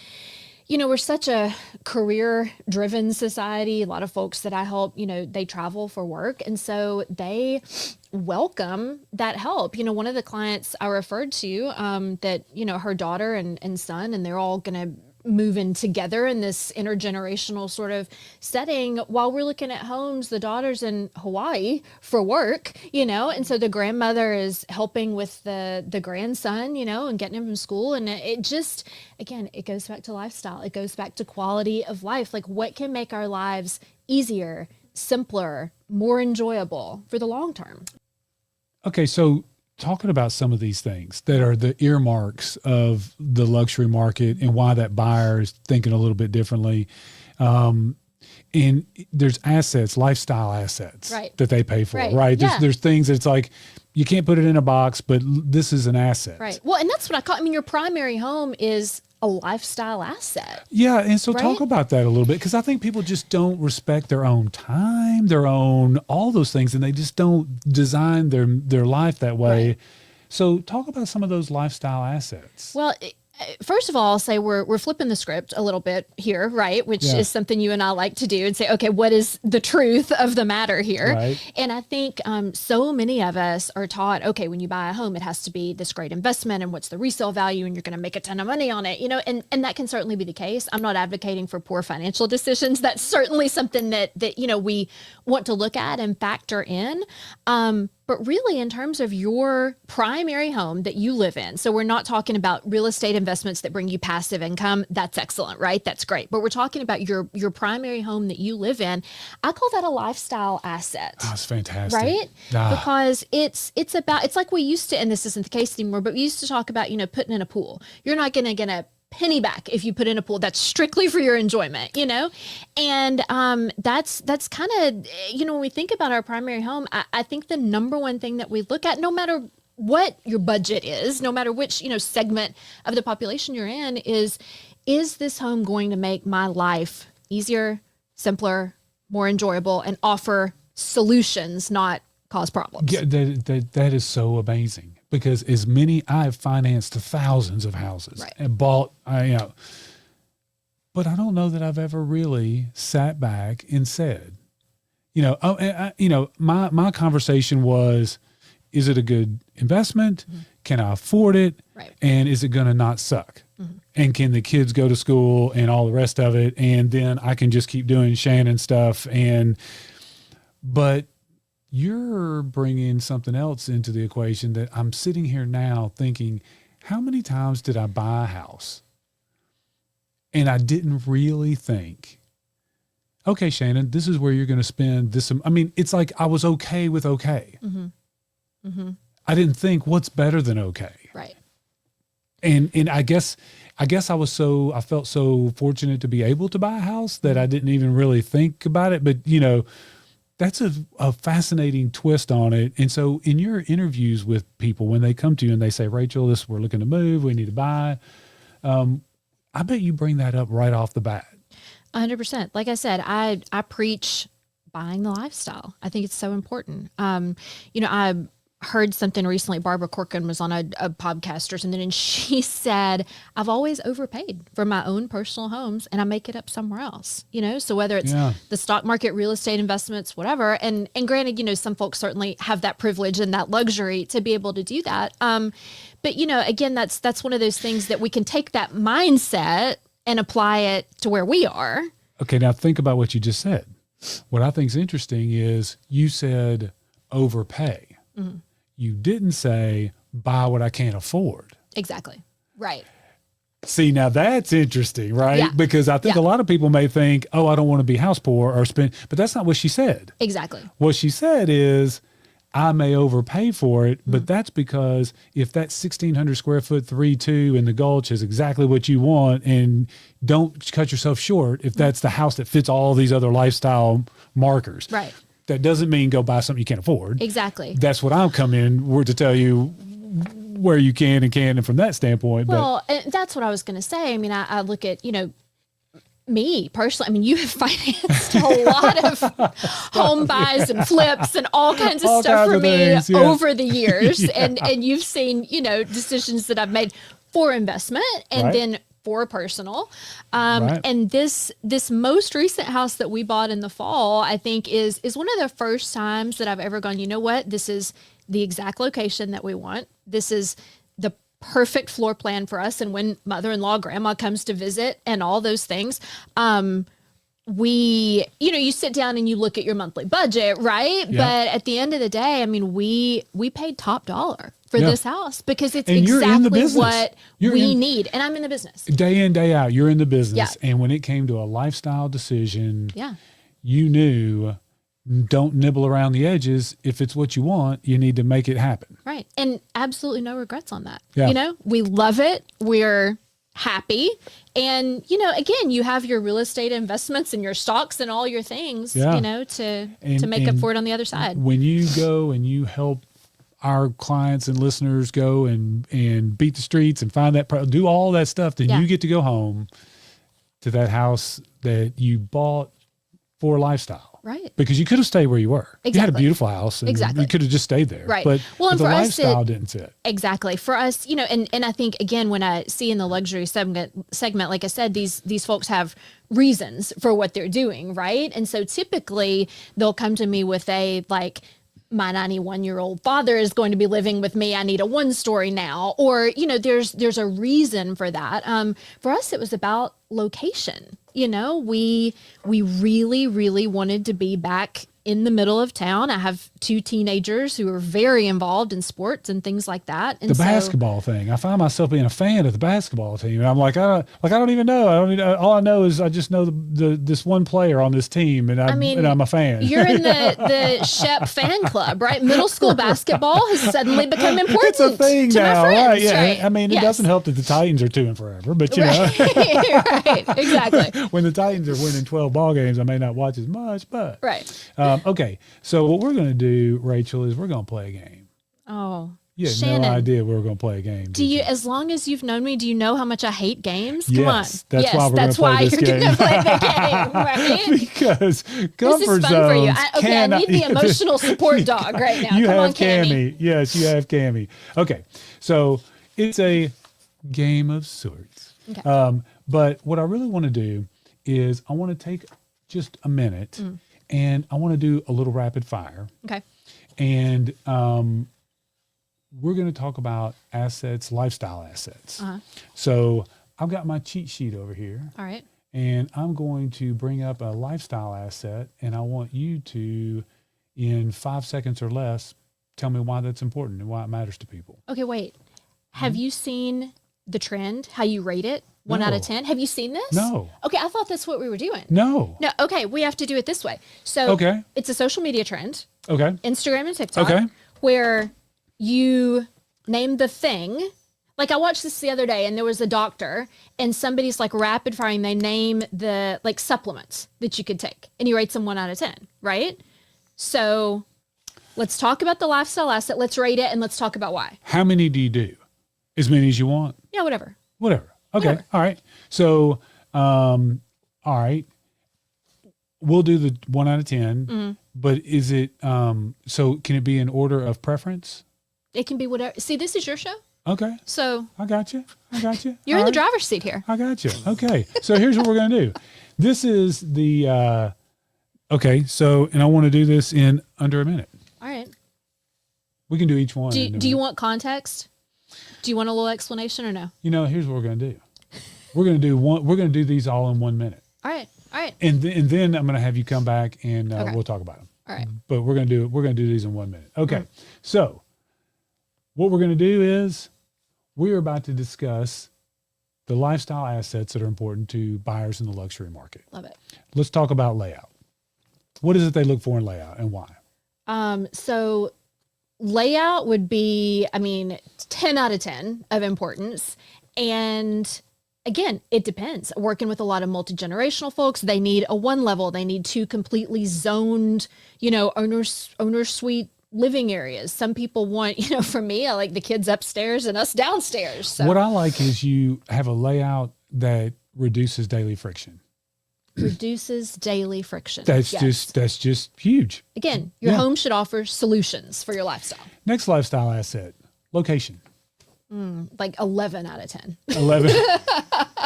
we're such a career driven society. A lot of folks that I help, they travel for work. And so they welcome that help. One of the clients I referred to that, her daughter and son, and they're all going to move in together in this intergenerational sort of setting while we're looking at homes. The daughter's in Hawaii for work, and so the grandmother is helping with the grandson, and getting him from school. And it just, again, it goes back to lifestyle. It goes back to quality of life. Like, what can make our lives easier, simpler, more enjoyable for the long term? Okay, so talking about some of these things that are the earmarks of the luxury market and why that buyer is thinking a little bit differently. And there's assets, lifestyle assets that they pay for, right? There's things that's like, you can't put it in a box, but this is an asset. Right. Well, and that's what I call, your primary home is a lifestyle asset. Yeah. And so talk about that a little bit, because I think people just don't respect their own time, all those things, and they just don't design their life that way. Right. So talk about some of those lifestyle assets. Well, first of all, I'll say we're flipping the script a little bit here, right? Which is something you and I like to do, and say, okay, what is the truth of the matter here? Right. And I think so many of us are taught, okay, when you buy a home, it has to be this great investment, and what's the resale value, and you're going to make a ton of money on it, and that can certainly be the case. I'm not advocating for poor financial decisions. That's certainly something that we want to look at and factor in. But really, in terms of your primary home that you live in, so we're not talking about real estate investments that bring you passive income. That's excellent, right? That's great. But we're talking about your primary home that you live in. I call that a lifestyle asset. Oh, that's fantastic. Right? Because it's like we used to, and this isn't the case anymore, but we used to talk about, putting in a pool. You're not going to get a penny back if you put in a pool. That's strictly for your enjoyment, and that's kind of, when we think about our primary home, I think the number one thing that we look at, no matter what your budget is, no matter which segment of the population you're in, is this home going to make my life easier, simpler, more enjoyable, and offer solutions, not cause problems? Yeah, that is so amazing. Because I have financed thousands of houses and bought, but I don't know that I've ever really sat back and said, my conversation was, is it a good investment? Mm-hmm. Can I afford it? Right. And is it going to not suck? Mm-hmm. And can the kids go to school and all the rest of it? And then I can just keep doing Shannon stuff. But you're bringing something else into the equation that I'm sitting here now thinking, how many times did I buy a house and I didn't really think, okay, Shannon, this is where you're going to spend this. I mean, it's like I was okay with okay. Mm-hmm. Mm-hmm. I didn't think what's better than okay. Right. And I guess I felt so fortunate to be able to buy a house that I didn't even really think about it. But, that's a fascinating twist on it. And so in your interviews with people, when they come to you and they say, Rachel, we're looking to move, we need to buy, I bet you bring that up right off the bat. 100%. Like I said, I preach buying the lifestyle. I think it's so important. I heard something recently. Barbara Corcoran was on a podcast or something, and she said, I've always overpaid for my own personal homes and I make it up somewhere else, so whether it's the stock market, real estate investments, whatever. And granted, some folks certainly have that privilege and that luxury to be able to do that. But again, that's one of those things that we can take that mindset and apply it to where we are. Okay. Now think about what you just said. What I think is interesting is you said overpay. Mm-hmm. You didn't say buy what I can't afford. Exactly. Right. See, now that's interesting, right? Yeah. Because I think a lot of people may think, oh, I don't want to be house poor or spend, but that's not what she said. Exactly. What she said is, I may overpay for it, but that's because if that 1,600 square foot 3-2 in the Gulch is exactly what you want, and don't cut yourself short if that's the house that fits all these other lifestyle markers. Right. That doesn't mean go buy something you can't afford. Exactly. That's what I'm coming to tell you where you can and can't, and from that standpoint. Well, and that's what I was going to say. I mean, I look at, me personally, I mean, you have financed a lot of home buys and flips and all kinds of All stuff kinds for of me things, yeah. over the years. Yeah. And you've seen, decisions that I've made for investment and Right. then for personal. Right. And this most recent house that we bought in the fall, I think is one of the first times that I've ever gone, you know what, this is the exact location that we want. This is the perfect floor plan for us. And when mother-in-law, grandma comes to visit and all those things, you sit down and you look at your monthly budget, right? Yeah. But at the end of the day, I mean, we paid top dollar for Yeah. this house because it's And you're in the exactly business. what You're we in- need. And I'm in the business. Day in, day out, you're in the business. Yeah. And when it came to a lifestyle decision, Yeah. you knew, don't nibble around the edges. If it's what you want, you need to make it happen. Right. And absolutely no regrets on that. Yeah. We love it. We're happy. And, again, you have your real estate investments and your stocks and all your things, Yeah. to And- make up and for it on the other side. When you go and you help our clients and listeners go and beat the streets and find that, do all that stuff, then Yeah. you get to go home to that house that you bought for lifestyle. Right. Because you could have stayed where you were. You had a Exactly. beautiful house and Exactly. you could have just stayed there. Right. But, Well, but and the for us, lifestyle didn't fit. Exactly. For us, and I think, again, when I see in the luxury segment, like I said, these folks have reasons for what they're doing, right? And so typically they'll come to me with my 91-year-old father is going to be living with me. I need a 1-story now. Or, there's a reason for that. For us, it was about location. We really, really wanted to be back in the middle of town. I have 2 teenagers who are very involved in sports and things like that. And The basketball thing. I find myself being a fan of the basketball team. And I'm like, I don't even know. All I know is I just know this one player on this team, and I'm a fan. You're in the Shep fan club, right? Middle school basketball has suddenly become important. It's a thing to now, my friends, right? Yeah. right? I mean, it Yes. doesn't help that the Titans are 2 and forever, but Right, exactly. when the Titans are winning 12 ball games, I may not watch as much, but Right. okay. So what we're going to do, Rachel, is we're going to play a game. Oh, You had Shannon, no idea we were going to play a game. do you? As long as you've known me, do you know how much I hate games? Come Yes, on. that's why we're gonna play this you're game. going to play the game, right? Because This comfort is fun for you. zones I need the emotional support dog right now. You Come have on, Cammy. Cammy. Yes, you have Cammy. Okay, so it's a game of sorts. Okay. But what I really want to do is I want to take just a minute and I want to do a little rapid fire. Okay. And we're going to talk about assets, lifestyle assets. Uh-huh. So I've got my cheat sheet over here. All right. And I'm going to bring up a lifestyle asset, and I want you to, in 5 seconds or less, tell me why that's important and why it matters to people. Okay, wait. Have you seen the trend, how you rate it? 1 out of No. 10? Have you seen this? No. Okay, I thought that's what we were doing. No. No, okay, we have to do it this way. So Okay. it's a social media trend, Okay. Instagram and TikTok, Okay. where you name the thing. Like I watched this the other day and there was a doctor and somebody's rapid firing, they name the supplements that you could take and he rates them 1 out of 10, right? So let's talk about the lifestyle asset. Let's rate it and let's talk about why. How many do you do? As many as you want? Yeah, whatever. Whatever. Okay. Whatever. All right. So, all right. We'll do the 1 out of 10, but is it, so can it be in order of preference? It can be whatever. See, this is your show. Okay. So I got you. you're All in the right. driver's seat here. I got you. Okay. So here's what we're going to do. This is the, okay. So, and I want to do this in under a minute. All right. We can do each one. Do in a you minute. want context? Do you want a little explanation or no? Here's what we're going to do. We're going to do these all in 1 minute. All right. All right. And then I'm going to have you come back and Okay. we'll talk about them. All right. But we're going to do these in 1 minute. Okay. So what we're going to do is we're about to discuss the lifestyle assets that are important to buyers in the luxury market. Love it. Let's talk about layout. What is it they look for in layout and why? So layout would be, 10 out of 10 of importance. And Again, it depends. Working with a lot of multi-generational folks, they need a one level, they need two completely zoned, owner suite living areas. Some people want, for me, I like the kids upstairs and us downstairs. So What I like is you have a layout that reduces daily friction. reduces daily friction. That's Yes. just huge. Again, your Yeah. home should offer solutions for your lifestyle. Next lifestyle asset, location. Like 11 out of 10. 11.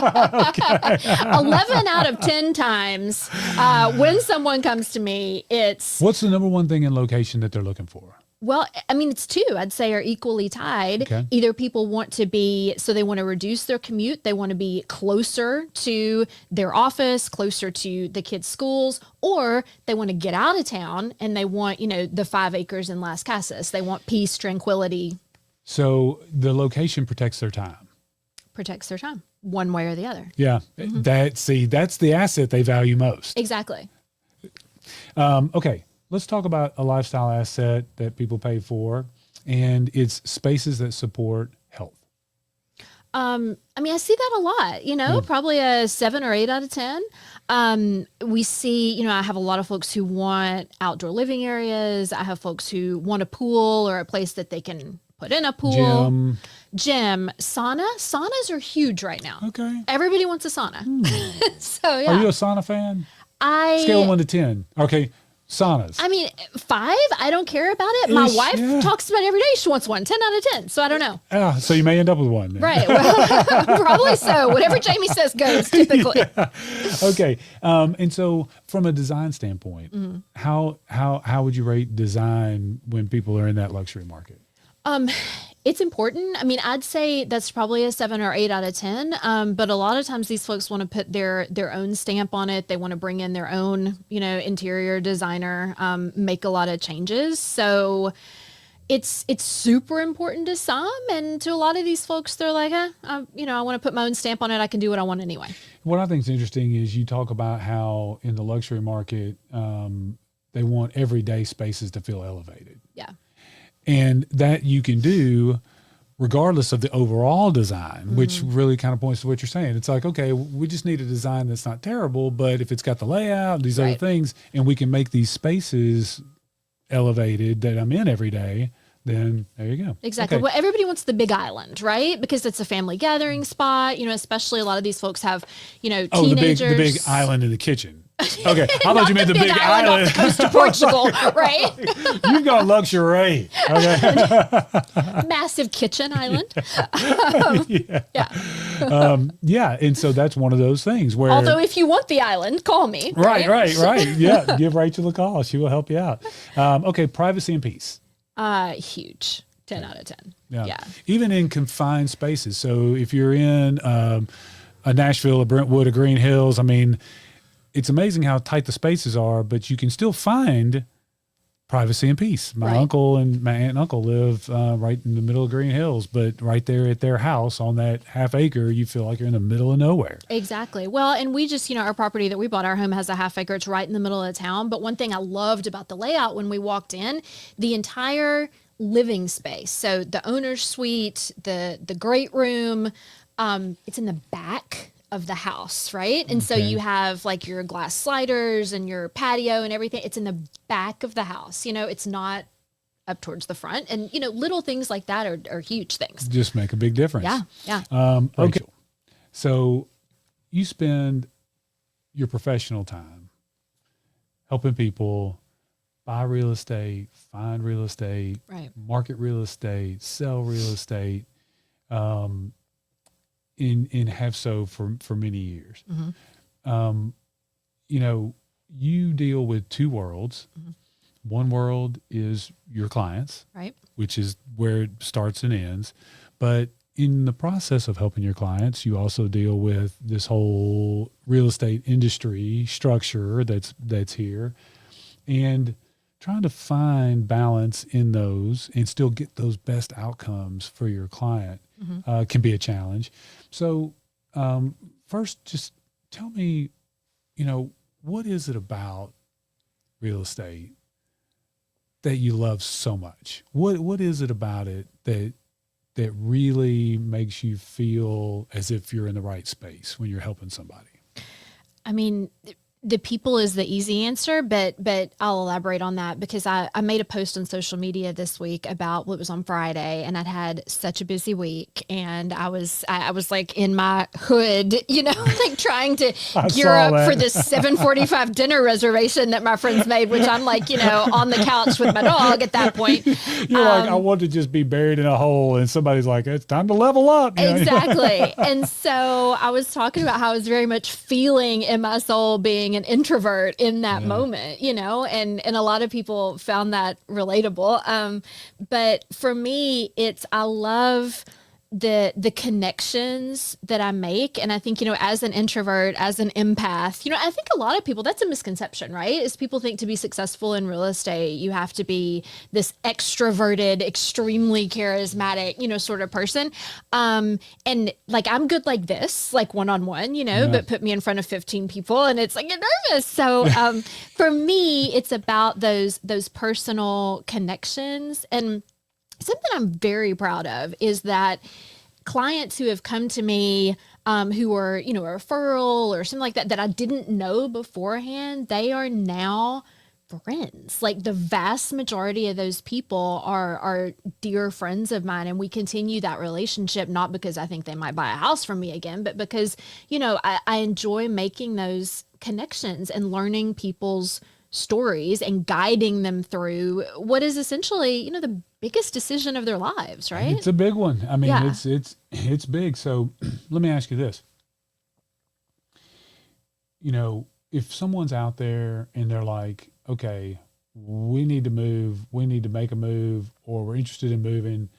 11 out of 10 times when someone comes to me, it's, What's the number one thing in location that they're looking for? well, I mean, it's two, I'd say, are equally tied. Okay. Either people want to be, so they want to reduce their commute, they want to be closer to their office, closer to the kids' schools, or they want to get out of town and they want, the 5 acres in Las Casas. They want peace, tranquility, So the location protects their time. protects their time, one way or the other. Yeah. That's the asset they value most. Exactly. Okay. Let's talk about a lifestyle asset that people pay for, and it's spaces that support health. I mean, I see that a lot, probably a 7 or 8 out of 10. We see, I have a lot of folks who want outdoor living areas. I have folks who want a pool or a place that they can put in a pool. Gym, sauna. Saunas are huge right now. Okay. Everybody wants a sauna. So yeah. Are you a sauna fan? I Scale of 1 to 10. Okay. Saunas. I mean, 5, I don't care about it. My Ish, wife yeah. talks about it every day. She wants one, 10 out of 10. So I don't know. So you may end up with one. then. Right. Well, probably so. Whatever Jamie says goes typically. Okay. And so from a design standpoint, how would you rate design when people are in that luxury market? It's important. I mean, I'd say that's probably a 7 or 8 out of 10. But a lot of times these folks want to put their own stamp on it. They want to bring in their own, interior designer, make a lot of changes. So it's super important to some, and to a lot of these folks, they're like, I want to put my own stamp on it. I can do what I want anyway. What I think is interesting is you talk about how in the luxury market, they want everyday spaces to feel elevated. Yeah. And that you can do regardless of the overall design, which really kind of points to what you're saying. It's like, okay, we just need a design that's not terrible, but if it's got the layout, these other Right. things, and we can make these spaces elevated that I'm in every day, then there you go. Exactly. Okay. Well, everybody wants the big island, right? Because it's a family gathering spot. Especially a lot of these folks have, Oh, teenagers. the big island in the kitchen. Okay, I thought Not you meant the big island island. off the coast of Portugal, right? You've got luxury. Okay. Massive kitchen island. Yeah. Yeah. And so that's one of those things where. Although, if you want the island, call me. Right. Yeah. Give Rachel a call. She will help you out. Okay. Privacy and peace. Huge. 10 out of 10. Yeah. Even in confined spaces. So if you're in a Nashville, a Brentwood, a Green Hills, I mean, it's amazing how tight the spaces are, but you can still find privacy and peace. My Right. uncle and my aunt and uncle live right in the middle of Green Hills, but right there at their house on that half acre, you feel like you're in the middle of nowhere. Exactly. Well, and we just, our property that we bought, our home has a half acre. It's right in the middle of town. But one thing I loved about the layout when we walked in, the entire living space. So the owner's suite, the great room, it's in the back of the house, right? And so Okay. you have like your glass sliders and your patio and everything. It's in the back of the house. It's not up towards the front. And, little things like that are huge things. Just make a big difference. Yeah. Okay. So you spend your professional time helping people buy real estate, find real estate, Right. market real estate, sell real estate, and have so for many years. You deal with two worlds. One world is your clients, Right. which is where it starts and ends. But in the process of helping your clients, you also deal with this whole real estate industry structure that's here, and trying to find balance in those and still get those best outcomes for your client can be a challenge. So first, just tell me, what is it about real estate that you love so much? What is it about it that that really makes you feel as if you're in the right space when you're helping somebody? I mean, the people is the easy answer, but I'll elaborate on that because I made a post on social media this week about what was on Friday, and I'd had such a busy week, and I was like in my hood, like trying to gear saw up that. for this 7:45 dinner reservation that my friends made, which I'm like, on the couch with my dog at that point. You're like, I want to just be buried in a hole, and somebody's like, it's time to level up. Exactly. And so I was talking about how I was very much feeling in my soul being an introvert in that moment, and a lot of people found that relatable. But for me, I love the connections that I make. And I think, as an introvert, as an empath, I think a lot of people, that's a misconception, right? Is people think to be successful in real estate, you have to be this extroverted, extremely charismatic, sort of person. And like, I'm good like this, like one-on-one, but put me in front of 15 people and it's like, you're nervous. So, for me, it's about those personal connections. And something I'm very proud of is that clients who have come to me who are, a referral or something like that I didn't know beforehand, they are now friends. Like the vast majority of those people are dear friends of mine, and we continue that relationship, not because I think they might buy a house from me again, but because, I enjoy making those connections and learning people's stories and guiding them through what is essentially, the biggest decision of their lives, right? It's a big one. I mean, Yeah. it's big. So let me ask you this. If someone's out there and they're like, okay, we need to move, we need to make a move, or we're interested in moving,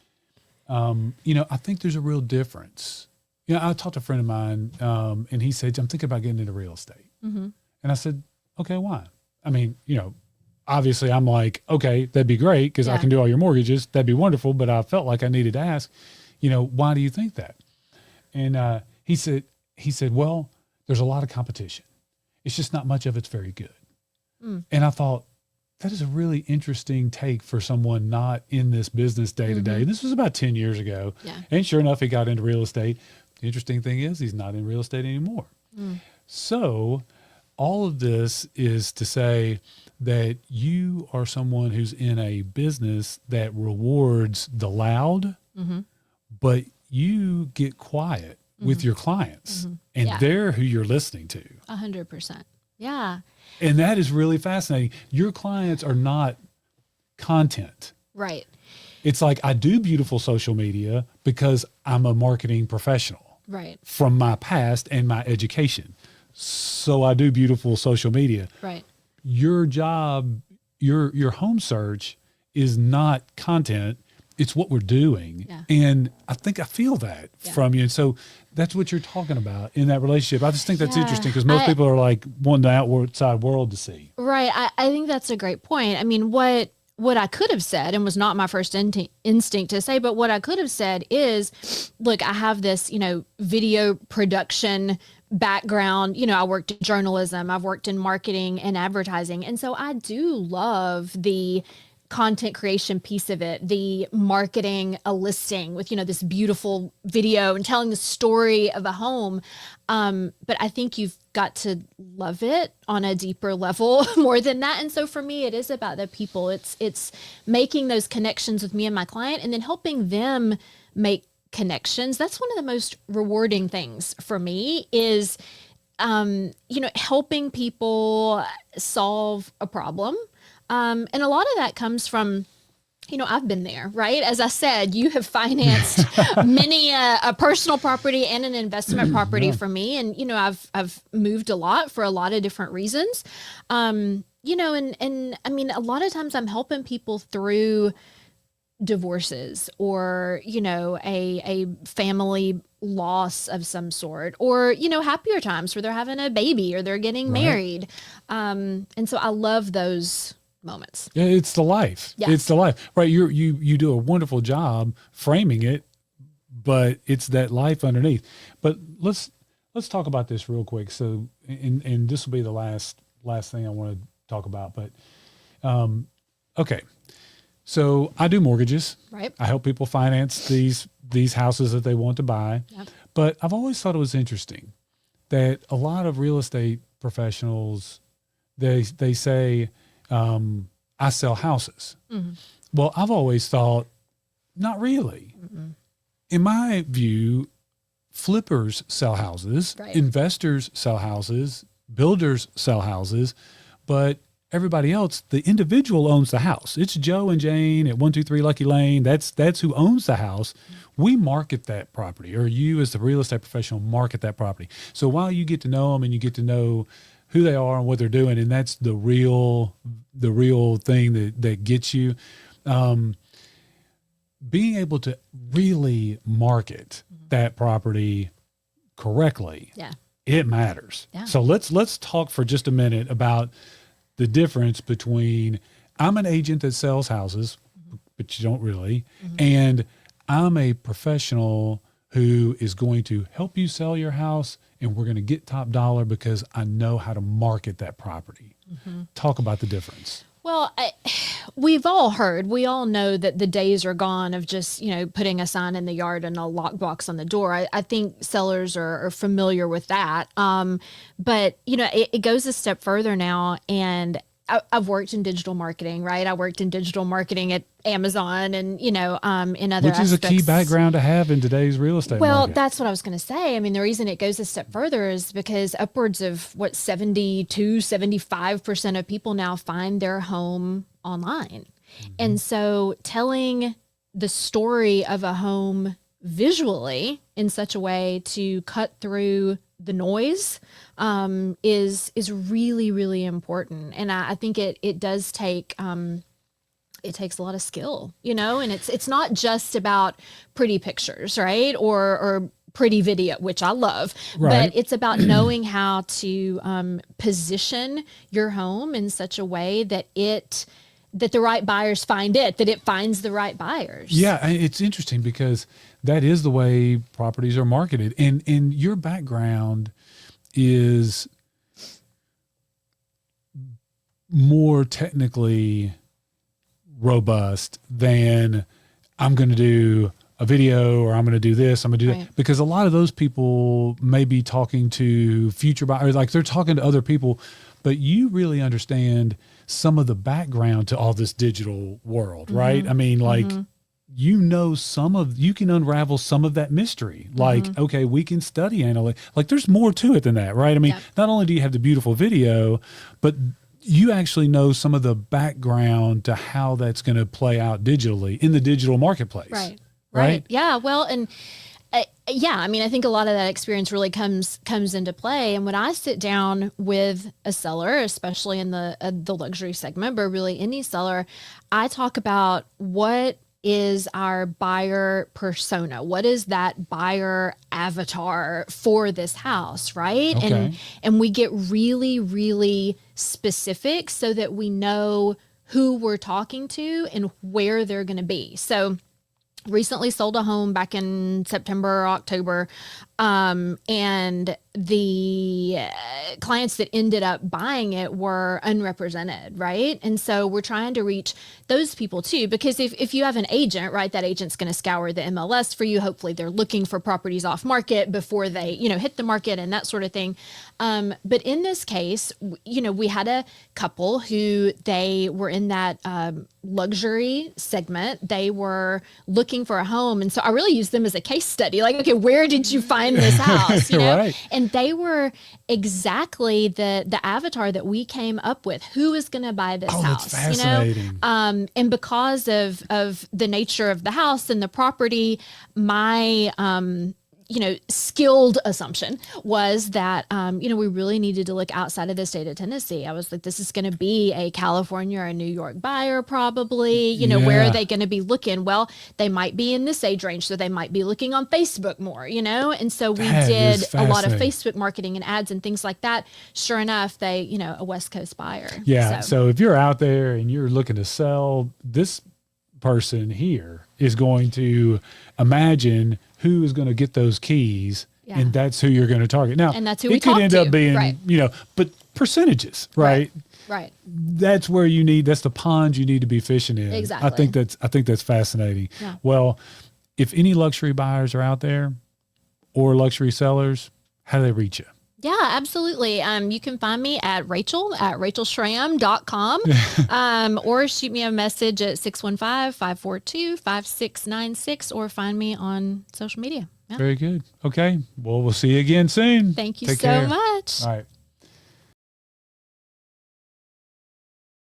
I think there's a real difference. I talked to a friend of mine, and he said, I'm thinking about getting into real estate. Mm-hmm. And I said, okay, why? I mean, obviously I'm like, okay, that'd be great because I Yeah. can do all your mortgages. That'd be wonderful. But I felt like I needed to ask, why do you think that? And he said, well, there's a lot of competition. It's just not much of it's very good. Mm. And I thought, that is a really interesting take for someone not in this business day to day. This was about 10 years ago. Yeah. And sure enough, he got into real estate. The interesting thing is he's not in real estate anymore. Mm. So all of this is to say that you are someone who's in a business that rewards the loud, but you get quiet with your clients, and Yeah. they're who you're listening to. 100%. Yeah. And that is really fascinating. Your clients are not content. Right. It's like, I do beautiful social media because I'm a marketing professional Right. from my past and my education. So I do beautiful social media. Right. Your job, your home search is not content. It's what we're doing. Yeah. And I think I feel that Yeah. from you. And so that's what you're talking about in that relationship. I just think that's Yeah. interesting because most people are like wanting the outside world to see. Right. I think that's a great point. I mean, what I could have said, and was not my first instinct to say, but what I could have said is, look, I have this, video production background. I worked in journalism, I've worked in marketing and advertising. And so I do love the content creation piece of it, the marketing a listing with, this beautiful video and telling the story of a home. But I think you've got to love it on a deeper level more than that. And so for me, it is about the people. It's making those connections with me and my client, and then helping them make connections. That's one of the most rewarding things for me is, helping people solve a problem. And a lot of that comes from, I've been there, right? As I said, you have financed many a personal property and an investment property for me. And, I've moved a lot for a lot of different reasons. And I mean, a lot of times I'm helping people through divorces or, a family loss of some sort, or, happier times where they're having a baby or they're getting married. And so I love those moments. Yeah, it's the life. Yeah. It's the life, right? You do a wonderful job framing it, but it's that life underneath. But let's talk about this real quick. So, and this will be the last thing I want to talk about. But, okay, So I do mortgages. Right. I help people finance these houses that they want to buy. Yep. But I've always thought it was interesting that a lot of real estate professionals, they say, I sell houses. Mm-hmm. Well, I've always thought, not really. Mm-hmm. In my view, flippers sell houses, Right. investors sell houses, builders sell houses, but everybody else, the individual owns the house. It's Joe and Jane at 123 Lucky Lane. That's who owns the house. We market that property, or you as the real estate professional market that property. So while you get to know them and you get to know who they are and what they're doing, and that's the real thing that gets you, being able to really market that property correctly, Yeah. it matters. Yeah. So let's talk for just a minute about the difference between I'm an agent that sells houses, but you don't really, and I'm a professional who is going to help you sell your house, and we're going to get top dollar because I know how to market that property. Talk about the difference. Well, we've all heard, we all know that the days are gone of just, putting a sign in the yard and a lockbox on the door. I think sellers are familiar with that. But, it goes a step further now. And I've worked in digital marketing, right? I worked in digital marketing at Amazon and, in other Which is aspects. a key background to have in today's real estate Well, market. that's what I was going to say. I mean, the reason it goes a step further is because upwards of 75% of people now find their home online. And so telling the story of a home visually in such a way to cut through the noise is really, really important. And I think it does take it takes a lot of skill, and it's not just about pretty pictures, right? Or pretty video, which I love, Right. but it's about knowing how to position your home in such a way that the right buyers find it, that it finds the right buyers. Yeah, and it's interesting because that is the way properties are marketed. And your background is more technically robust than I'm going to do a video or I'm going to do this, I'm going to do Right. that. Because a lot of those people may be talking to future buyers, like they're talking to other people, but you really understand some of the background to all this digital world, right? I mean, like, you can unravel some of that mystery. Like, okay, we can study analytics. Like, there's more to it than that, right? I mean, Yeah. not only do you have the beautiful video, but you actually know some of the background to how that's going to play out digitally in the digital marketplace. Right. Right? Yeah. Well, and I mean, I think a lot of that experience really comes into play. And when I sit down with a seller, especially in the luxury segment, but really any seller, I talk about what is our buyer persona? What is that buyer avatar for this house, right? Okay. And we get really, really specific so that we know who we're talking to and where they're going to be. So recently sold a home back in September or October. And the clients that ended up buying it were unrepresented, right? And so we're trying to reach those people too, because if you have an agent, right, that agent's going to scour the MLS for you. Hopefully they're looking for properties off market before they, hit the market and that sort of thing. But in this case, we had a couple who they were in that luxury segment. They were looking for a home. And so I really used them as a case study. Like, okay, where did you find this house? Right. And they were exactly the avatar that we came up with. Who is going to buy this house? That's fascinating. And because of the nature of the house and the property, my skilled assumption was that, we really needed to look outside of the state of Tennessee. I was like, this is going to be a California or a New York buyer, probably, where Yeah. are they going to be looking? Well, they might be in this age range, so they might be looking on Facebook more, And so we That did is a lot of fascinating. Facebook marketing and ads and things like that. Sure enough, they, a West Coast buyer. Yeah. So if you're out there and you're looking to sell, this person here is going to imagine who is going to get those keys, Yeah. and that's who you're going to target. Now, And that's who it we could talk end to, up being, right. but percentages, right? Right. That's where that's the pond you need to be fishing in. Exactly. I think that's fascinating. Yeah. Well, if any luxury buyers are out there or luxury sellers, how do they reach you? Yeah, absolutely. You can find me at rachel@rachelschramm.com, or shoot me a message at 615-542-5696, or find me on social media. Yeah. Very good. Okay. Well, we'll see you again soon. Thank you Take so care. much. All right.